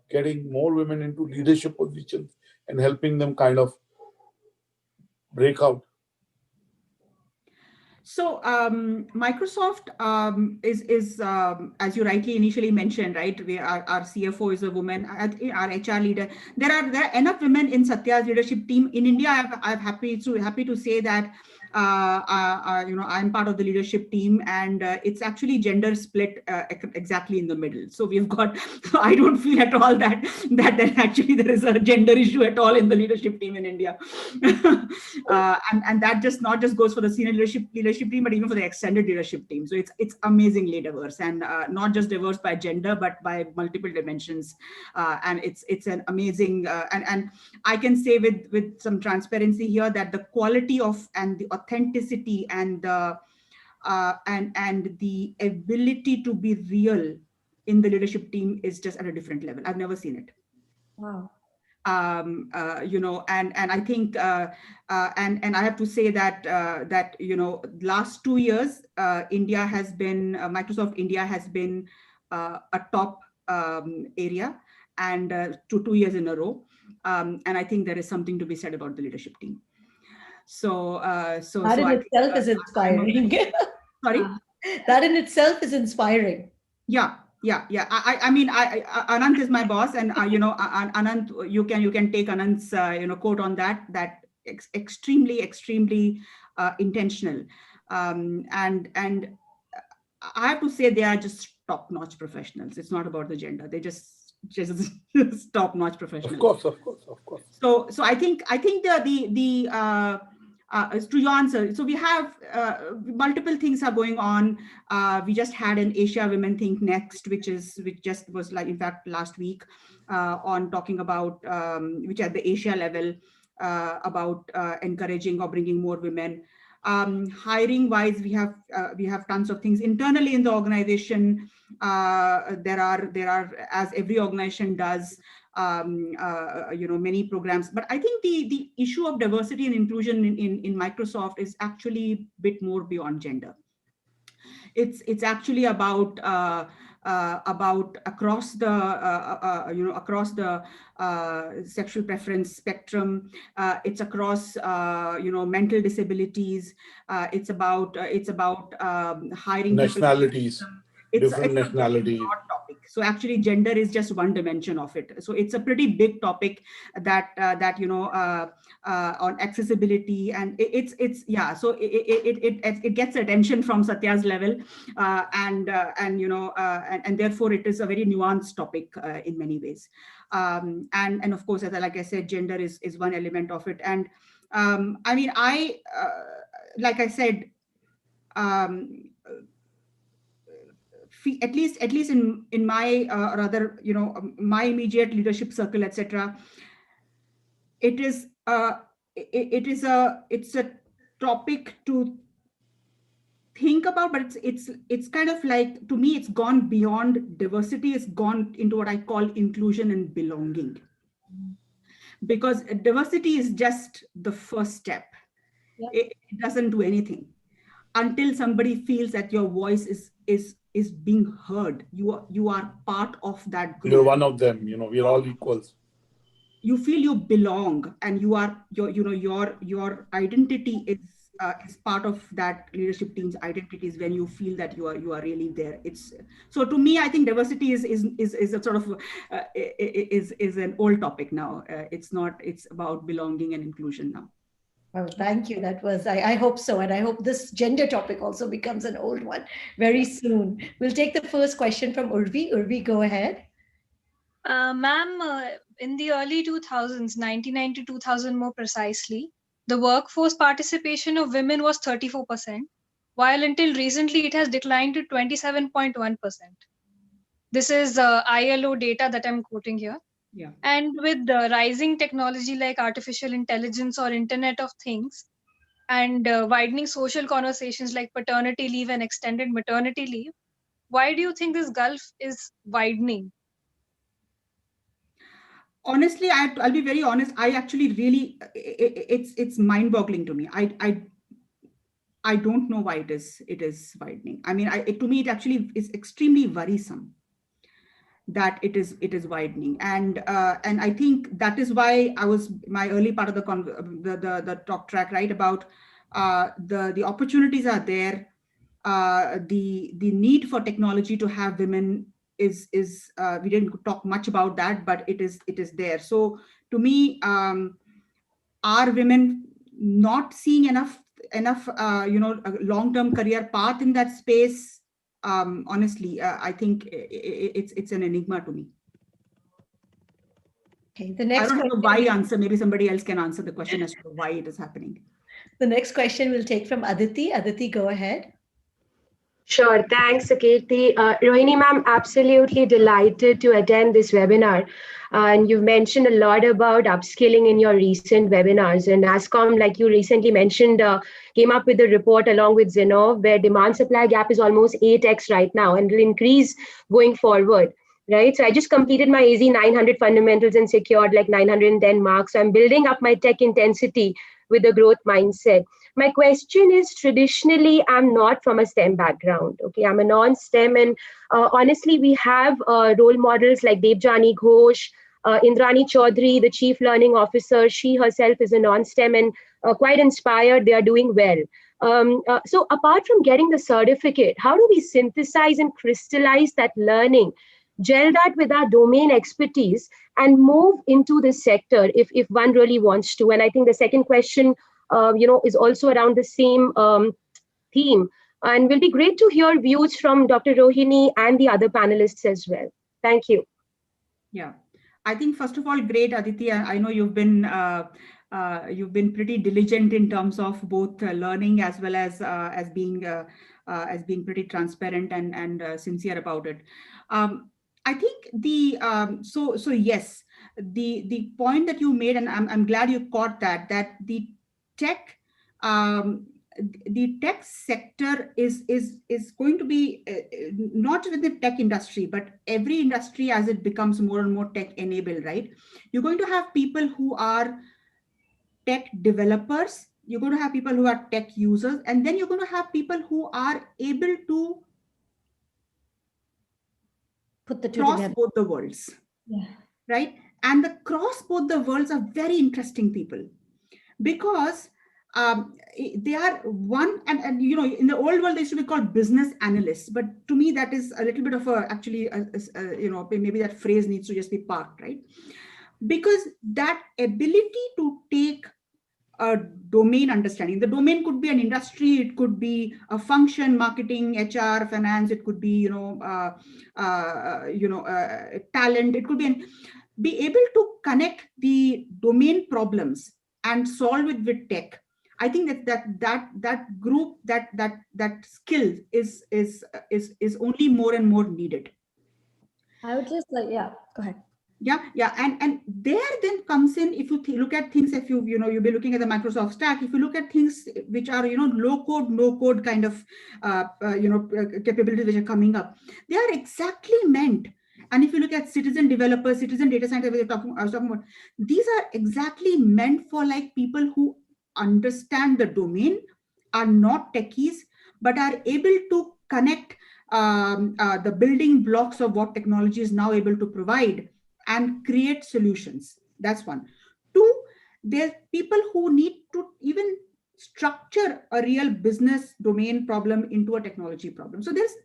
getting more women into leadership positions and helping them kind of break out? So Microsoft is as you rightly initially mentioned, right? Our CFO is a woman, our HR leader. There are enough women in Satya's leadership team in India. I'm happy to say that I'm part of the leadership team, and it's actually gender split exactly in the middle. So we've got. So I don't feel at all that actually there is a gender issue at all in the leadership team in India, and that just not just goes for the senior leadership team, but even for the extended leadership team. So it's amazingly diverse, and not just diverse by gender, but by multiple dimensions. And it's an amazing and I can say with some transparency here that the quality of and the authenticity and the ability to be real in the leadership team is just at a different level. I've never seen it. Wow. And I think and I have to say that last 2 years Microsoft India has been a top area, and 2 years in a row, and I think there is something to be said about the leadership team. So That in itself is inspiring. Sorry? That in itself is inspiring. Yeah. I mean, Anant is my boss, and Anant, you can take Anant's quote on that. Extremely intentional, and I have to say they are just top-notch professionals. It's not about the gender. They just top-notch professionals. Of course. So I think to your answer, so we have multiple things are going on. We just had an Asia Women Think Next, which just was like, in fact, last week, on talking about which at the Asia level about encouraging or bringing more women. Hiring wise, we have tons of things internally in the organization. There are, as every organization does, many programs. But I think the issue of diversity and inclusion in Microsoft is actually a bit more beyond gender. It's actually about across the sexual preference spectrum. It's across mental disabilities. It's about hiring nationalities, different it's nationalities. a broad topic. So actually, gender is just one dimension of it. So it's a pretty big topic that on accessibility, and it's yeah. So it gets attention from Satya's level, and therefore it is a very nuanced topic in many ways. And of course, like I said, gender is one element of it. And I mean, like I said. At least in my my immediate leadership circle, etc., it's a topic to think about, but it's kind of like, to me, it's gone beyond diversity. It's gone into what I call inclusion and belonging, because diversity is just the first step. Yeah. It doesn't do anything until somebody feels that your voice is being heard. You are part of that group. You're one of them. We're all equals. You feel you belong, and your identity is part of that leadership team's identities. When you feel that you are really there, it's so. To me, I think diversity is a sort of is an old topic now. It's not. It's about belonging and inclusion now. Well, thank you. That was, I hope so. And I hope this gender topic also becomes an old one very soon. We'll take the first question from Urvi. Urvi, go ahead. Ma'am, in the early 2000s, 99 to 2000 more precisely, the workforce participation of women was 34%, while until recently it has declined to 27.1%. This is ILO data that I'm quoting here. Yeah. And with the rising technology like artificial intelligence or Internet of Things, and widening social conversations like paternity leave and extended maternity leave, why do you think this gulf is widening? Honestly, I'll be very honest. I actually really, it's mind-boggling to me. I don't know why it is widening. I mean, to me, it actually is extremely worrisome that it is widening, and I think that is why I was my early part of the talk track, right, about the opportunities are there, the need for technology to have women is we didn't talk much about that, but it is there. So to me, are women not seeing enough long-term career path in that space? Honestly, I think it's an enigma to me. Okay, the next I don't have a why answer. Maybe somebody else can answer the question as to why it is happening. The next question we'll take from Aditi. Aditi, go ahead. Sure. Thanks, Sakirti. Rohini ma'am, absolutely delighted to attend this webinar. And you've mentioned a lot about upskilling in your recent webinars. And ASCOM, like you recently mentioned, came up with a report along with Zenov, where demand-supply gap is almost 8x right now and will increase going forward. Right. So I just completed my AZ 900 fundamentals and secured like 910 marks. So I'm building up my tech intensity with a growth mindset. My question is, traditionally, I'm not from a STEM background. Okay, I'm a non-STEM, and honestly, we have role models like Devjani Ghosh, Indrani Chaudhary, the Chief Learning Officer. She herself is a non-STEM and quite inspired. They are doing well. So apart from getting the certificate, how do we synthesize and crystallize that learning, gel that with our domain expertise, and move into this sector if one really wants to? And I think the second question, is also around the same theme, and will be great to hear views from Dr. Rohini and the other panelists as well. Thank you. Yeah, I think first of all, great, Aditi. I know you've been pretty diligent in terms of both learning as well as being pretty transparent and sincere about it. I think so yes, the point that you made, and I'm glad you caught that the tech the tech sector is going to be not with the tech industry, but every industry as it becomes more and more tech enabled, right? You're going to have people who are tech developers, you're going to have people who are tech users, and then you're going to have people who are able to Put the two cross together. both the worlds, Yeah. right? And the cross both the worlds are very interesting people, because they are one, and you know, in the old world they used to be called business analysts, but to me that is a little bit of a you know, maybe that phrase needs to just be parked, right? Because that ability to take a domain understanding, the domain could be an industry, it could be a function, marketing, HR, finance, it could be, you know, talent, it could be able to connect the domain problems and solve it with tech. I think that group, that skill is only more and more needed. I would just like, yeah, go ahead. Yeah, and there then comes in, if you look at things, if you'll be looking at the Microsoft stack, if you look at things which are, you know, low code, no code kind of capabilities which are coming up, they are exactly meant. And if you look at citizen developers, citizen data scientists, I was talking about, these are exactly meant for like people who understand the domain, are not techies, but are able to connect the building blocks of what technology is now able to provide and create solutions. That's one. Two, there's people who need to even structure a real business domain problem into a technology problem. So there is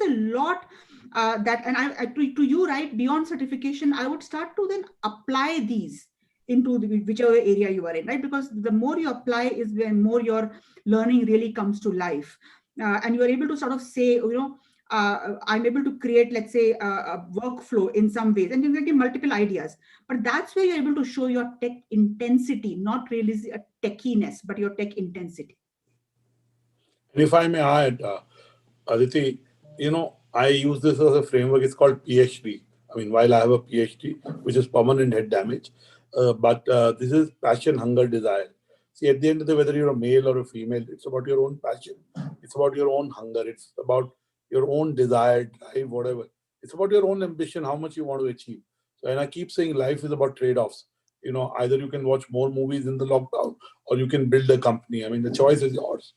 a lot that, and I to you, right, beyond certification, I would start to then apply these into whichever area you are in, right? Because the more you apply is when more your learning really comes to life. And you are able to sort of say, you know, I'm able to create, let's say, a workflow in some ways, and you can get multiple ideas. But that's where you're able to show your tech intensity, not really a techiness, but your tech intensity. And if I may add, Aditi, you know, I use this as a framework. It's called PhD. I mean, while I have a PhD, which is permanent head damage, but this is passion, hunger, desire. See, at the end of the day, whether you're a male or a female, it's about your own passion. It's about your own hunger. It's about your own desire, drive, whatever. It's about your own ambition, how much you want to achieve. So, and I keep saying life is about trade-offs. You know, either you can watch more movies in the lockdown or you can build a company. I mean, the choice is yours.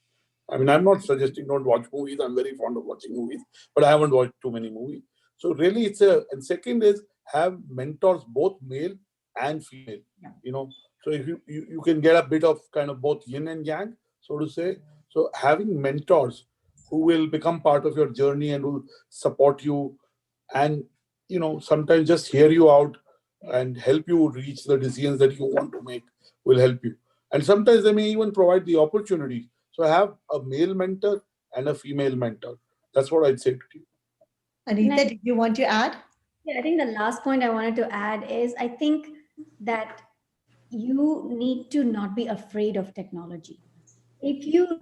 I mean, I'm not suggesting don't watch movies. I'm very fond of watching movies, but I haven't watched too many movies. So really and second is have mentors, both male and female, you know. So if you can get a bit of kind of both yin and yang, so to say. So having mentors who will become part of your journey and will support you and, you know, sometimes just hear you out and help you reach the decisions that you want to make will help you. And sometimes they may even provide the opportunity. So have a male mentor and a female mentor. That's what I'd say to you. Anita, did you want to add? Yeah, I think the last point I wanted to add is I think that you need to not be afraid of technology. If you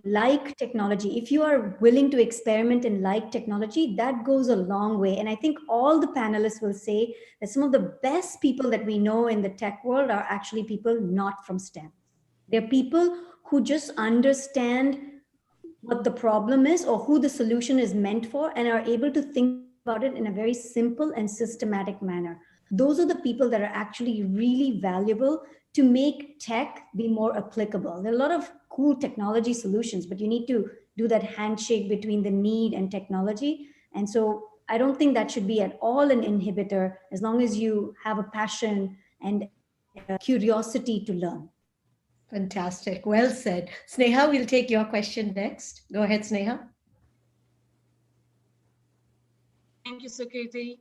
like technology, if you are willing to experiment and like technology, that goes a long way. And I think all the panelists will say that some of the best people that we know in the tech world are actually people not from STEM. They're people who just understand what the problem is or who the solution is meant for and are able to think about it in a very simple and systematic manner. Those are the people that are actually really valuable to make tech be more applicable. There are a lot of cool technology solutions, but you need to do that handshake between the need and technology. And so I don't think that should be at all an inhibitor as long as you have a passion and a curiosity to learn. Fantastic. Well said. Sneha, we'll take your question next. Go ahead, Sneha. Thank you, Sukriti.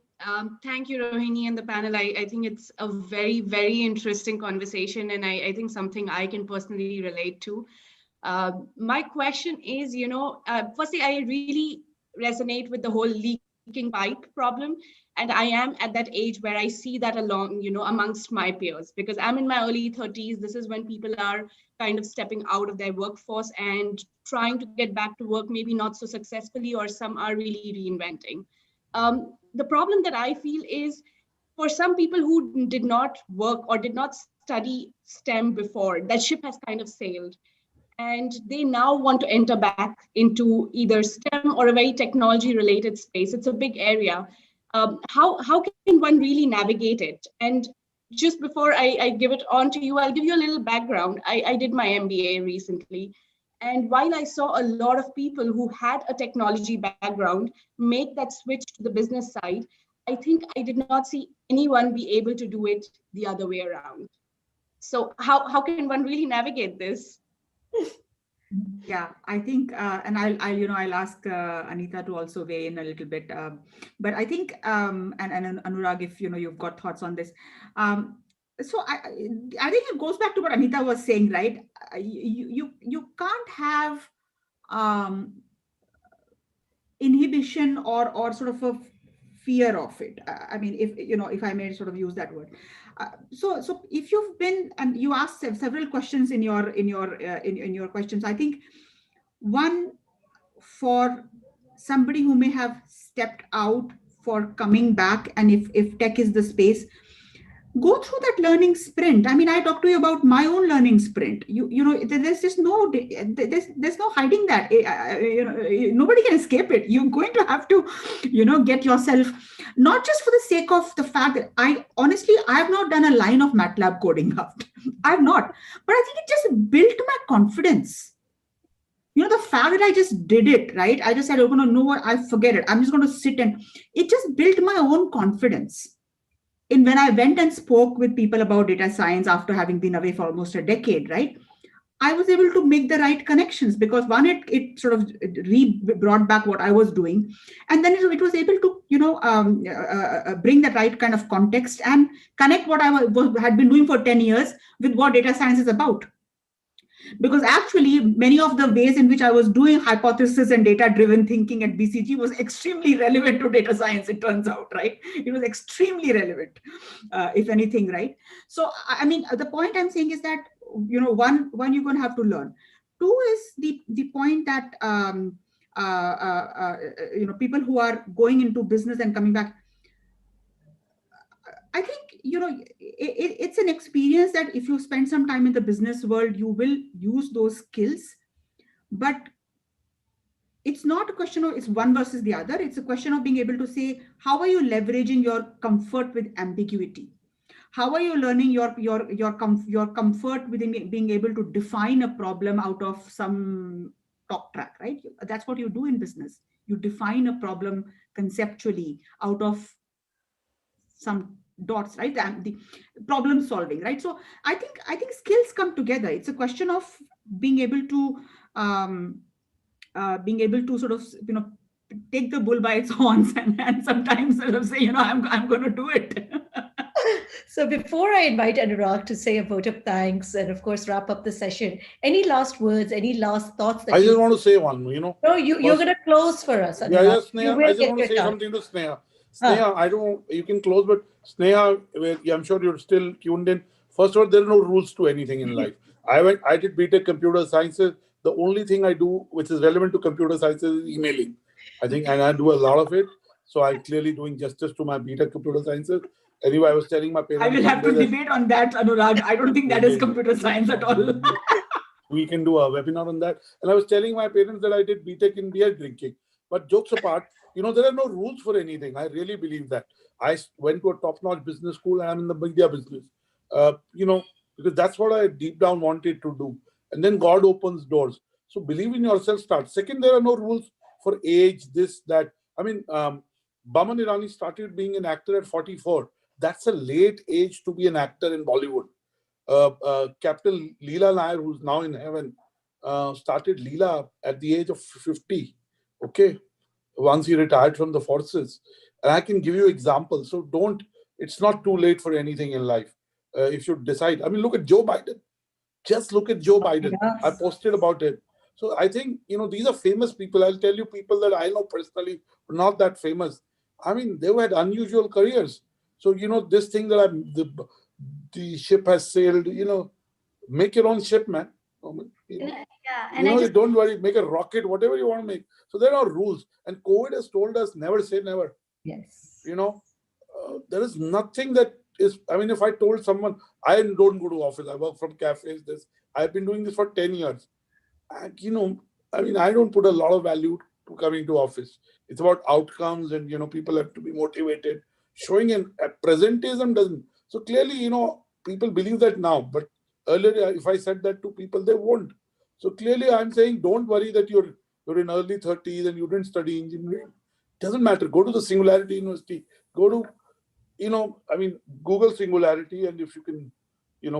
Thank you, Rohini, and the panel. I think it's a very, very interesting conversation, and I think something I can personally relate to. My question is, you know, firstly, I really resonate with the whole leaking pipe problem. And I am at that age where I see that along, you know, amongst my peers, because I'm in my early 30s. This is when people are kind of stepping out of their workforce and trying to get back to work, maybe not so successfully, or some are really reinventing. The problem that I feel is for some people who did not work or did not study STEM before, that ship has kind of sailed. and they now want to enter back into either STEM or a very technology related space. It's a big area. How can one really navigate it? And just before I give it on to you, I'll give you a little background. I did my MBA recently. And while I saw a lot of people who had a technology background make that switch to the business side, I think I did not see anyone be able to do it the other way around. So how can one really navigate this? Yeah, I think, and I'll ask Anita to also weigh in a little bit. But I think, and Anurag, if you've got thoughts on this. So I think it goes back to what Anita was saying, right? You can't have inhibition or sort of a fear of it. I mean, if I may sort of use that word. So if you've been, and you asked several questions in your questions, I think one, for somebody who may have stepped out for coming back, and if tech is the space, go through that learning sprint. I mean, I talked to you about my own learning sprint. There's just there's no hiding that. Nobody can escape it. You're going to have to, get yourself, not just for the sake of the fact that I have not done a line of MATLAB coding after. I've not, but I think it just built my confidence. The fact that I just did it, right? I just said, oh, no, what? I forget it. I'm just going to sit, and it just built my own confidence. And when I went and spoke with people about data science after having been away for almost a decade, right, I was able to make the right connections, because one, it sort of brought back what I was doing, and then it was able to bring the right kind of context and connect what I had been doing for 10 years with what data science is about. Because actually, many of the ways in which I was doing hypothesis and data-driven thinking at BCG was extremely relevant to data science, it turns out, right? It was extremely relevant, if anything, right? So, I mean, the point I'm saying is that, one, you're going to have to learn. Two is the point that, people who are going into business and coming back, I think, it's an experience that if you spend some time in the business world, you will use those skills. But it's not a question of it's one versus the other. It's a question of being able to say, how are you leveraging your comfort with ambiguity? How are you learning your comfort within being able to define a problem out of some talk track, right? That's what you do in business. You define a problem conceptually out of some dots, right? The problem solving, right? So I think skills come together. It's a question of being able to sort of take the bull by its horns and sometimes sort of say, I'm going to do it. So before I invite Anurag to say a vote of thanks and of course wrap up the session, any last words, any last thoughts? I just want to say one, No, you're going to close for us, Anurag. Yeah, Sneha, I just want to say something to Sneha. Sneha, you can close, but Sneha, I'm sure you're still tuned in. First of all, there are no rules to anything in life. I did BTech Computer Sciences. The only thing I do which is relevant to computer sciences is emailing. I think, and I do a lot of it. So I'm clearly doing justice to my BTech Computer Sciences. Anyway, I was telling my parents. I will have to debate on that, Anurag. I don't think that is computer science at all. We can do a webinar on that. And I was telling my parents that I did BTech in beer drinking. But jokes apart, there are no rules for anything. I really believe that. I went to a top-notch business school and I'm in the media business. Because that's what I deep down wanted to do. And then God opens doors. So believe in yourself, start. Second, there are no rules for age, this, that. I mean, Boman Irani started being an actor at 44. That's a late age to be an actor in Bollywood. Captain Leela Nair, who's now in heaven, started Leela at the age of 50. Okay. Once he retired from the forces. And I can give you examples. So it's not too late for anything in life. If you decide, I mean, look at Joe Biden. Just look at Joe Biden. Yes. I posted about it. So I think, these are famous people. I'll tell you people that I know personally, but not that famous. I mean, they've had unusual careers. So, this thing that the ship has sailed, make your own ship, man. Don't worry, make a rocket, whatever you want to make. So there are rules. And COVID has told us never say never. Yes. There is nothing that is, I mean, if I told someone, I don't go to office, I work from cafes, I've been doing this for 10 years. you know, I mean, I don't put a lot of value to coming to office. It's about outcomes, and people have to be motivated. Showing a presentism doesn't. So clearly, people believe that now, but earlier, if I said that to people, they won't. So clearly, I'm saying, don't worry that you're in early 30s and you didn't study engineering. Doesn't matter. Go to the Singularity University. Go to, I mean, Google Singularity, and if you can,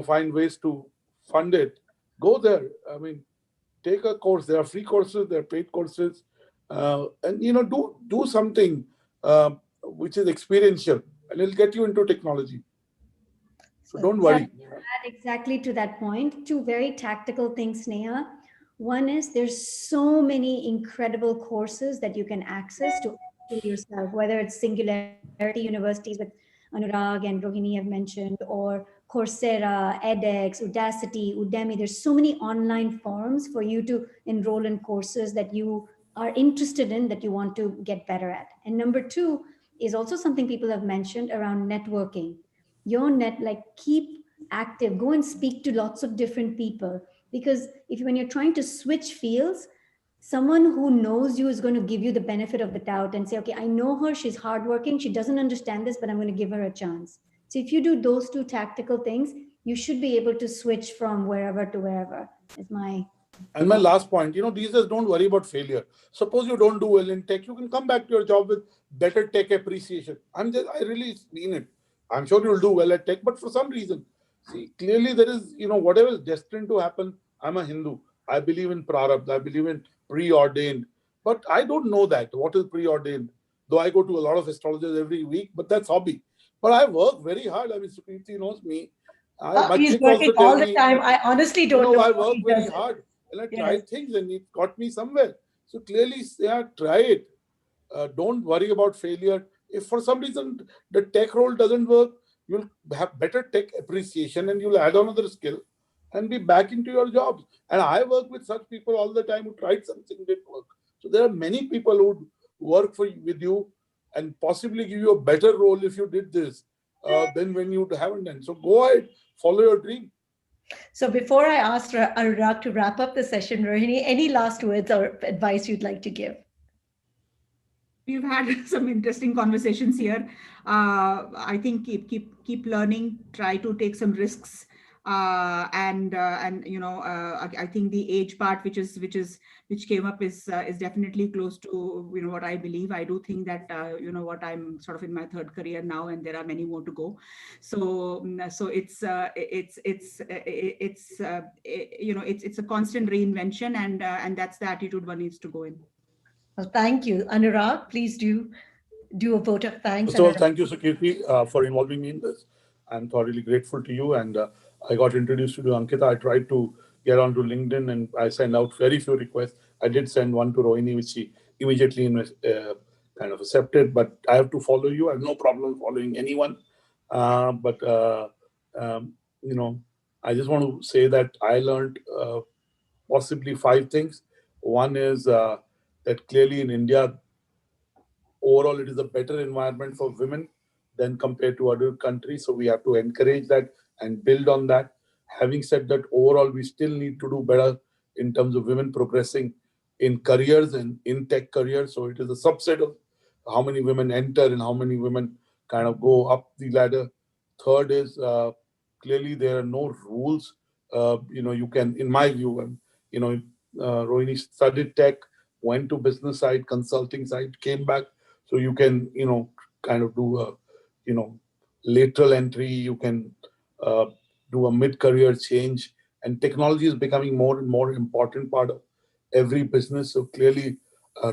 find ways to fund it, go there. I mean, take a course. There are free courses, there are paid courses, and do something which is experiential, and it'll get you into technology. So don't worry. Add exactly to that point, two very tactical things, Sneha. One is there's so many incredible courses that you can access to upskill yourself, whether it's Singularity Universities with Anurag and Rohini have mentioned, or Coursera, edX, Udacity, Udemy. There's so many online forums for you to enroll in courses that you are interested in, that you want to get better at. And number two is also something people have mentioned around networking. Keep active, go and speak to lots of different people, because when you're trying to switch fields, someone who knows you is going to give you the benefit of the doubt and say, okay, I know her, she's hardworking, she doesn't understand this, but I'm going to give her a chance. So if you do those two tactical things, you should be able to switch from wherever to wherever, is my. And my last point, these days, don't worry about failure. Suppose you don't do well in tech, you can come back to your job with better tech appreciation. I really mean it. I'm sure you'll do well at tech, but for some reason, see, clearly there is, whatever is destined to happen. I'm a Hindu. I believe in prarabdha. I believe in preordained. But I don't know that. What is preordained? Though I go to a lot of astrologers every week, but that's hobby. But I work very hard. I mean, Sukriti knows me. He's working all the time. I honestly don't know. I work very hard. And I tried things and it got me somewhere. So clearly, try it. Don't worry about failure. If for some reason the tech role doesn't work, you'll have better tech appreciation and you'll add another skill and be back into your jobs. And I work with such people all the time who tried something, didn't work. So there are many people who work with you and possibly give you a better role if you did this than when you haven't done. So go ahead, follow your dream. So before I ask Anurag to wrap up the session, Rohini, any last words or advice you'd like to give? We've had some interesting conversations here. I think keep learning, try to take some risks, I think the age part, which came up, is definitely close to what I believe. I do think that I'm sort of in my third career now, and there are many more to go. So it's a constant reinvention, and that's the attitude one needs to go in. Well, thank you. Anurag, please do a vote of thanks. So thank you, Sukriti, for involving me in this. I'm thoroughly grateful to you. And I got introduced to Ankita. I tried to get onto LinkedIn and I sent out very few requests. I did send one to Rohini, which she immediately kind of accepted. But I have to follow you. I have no problem following anyone. I just want to say that I learned possibly 5 things. One is that clearly in India, overall, it is a better environment for women than compared to other countries. So we have to encourage that and build on that. Having said that, overall, we still need to do better in terms of women progressing in careers and in tech careers. So it is a subset of how many women enter and how many women kind of go up the ladder. Third is clearly there are no rules. You can, in my view, Rohini studied tech, went to business side, consulting side, came back. So you can, kind of do a, lateral entry. You can do a mid-career change. And technology is becoming more and more important part of every business. So clearly,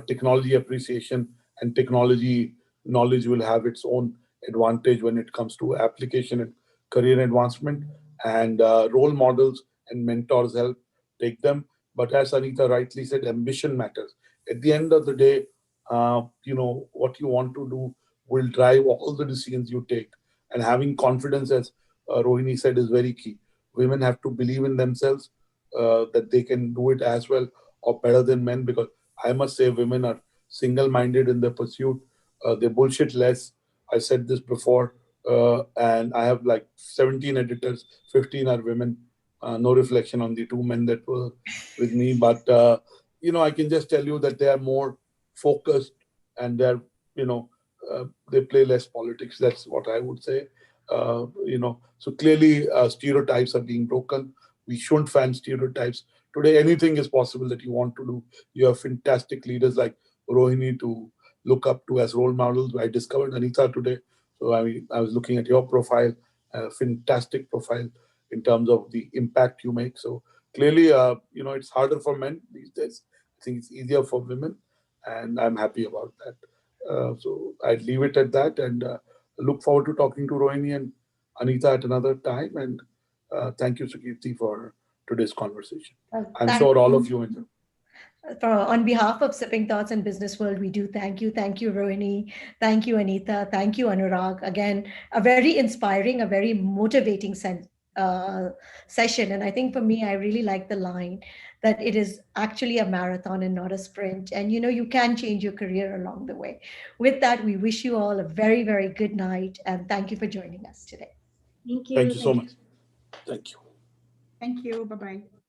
technology appreciation and technology knowledge will have its own advantage when it comes to application and career advancement. And role models and mentors help take them. But as Anita rightly said, ambition matters. At the end of the day, what you want to do will drive all the decisions you take. And having confidence, as Rohini said, is very key. Women have to believe in themselves, that they can do it as well or better than men, because I must say women are single-minded in their pursuit. They bullshit less. I said this before, and I have like 17 editors, 15 are women. No reflection on the two men that were with me, but I can just tell you that they are more focused and they're, they play less politics. That's what I would say. So clearly stereotypes are being broken. We shouldn't fan stereotypes. Today, anything is possible that you want to do. You have fantastic leaders like Rohini to look up to as role models. I discovered Anita today. So I was looking at your profile, fantastic profile in terms of the impact you make. So clearly, it's harder for men these days. I think it's easier for women, and I'm happy about that. So I'd leave it at that, and look forward to talking to Rohini and Anita at another time. And thank you, Sukirti, for today's conversation. I'm sure all of you enjoy. On behalf of Sipping Thoughts and Business World, we do thank you. Thank you, Rohini. Thank you, Anita. Thank you, Anurag. Again, a very inspiring, a very motivating session. And I think for me, I really like the line that it is actually a marathon and not a sprint. And you can change your career along the way. With that, we wish you all a very, very good night. And thank you for joining us today. Thank you. Thank you so much. Thank you. Thank you. Bye-bye.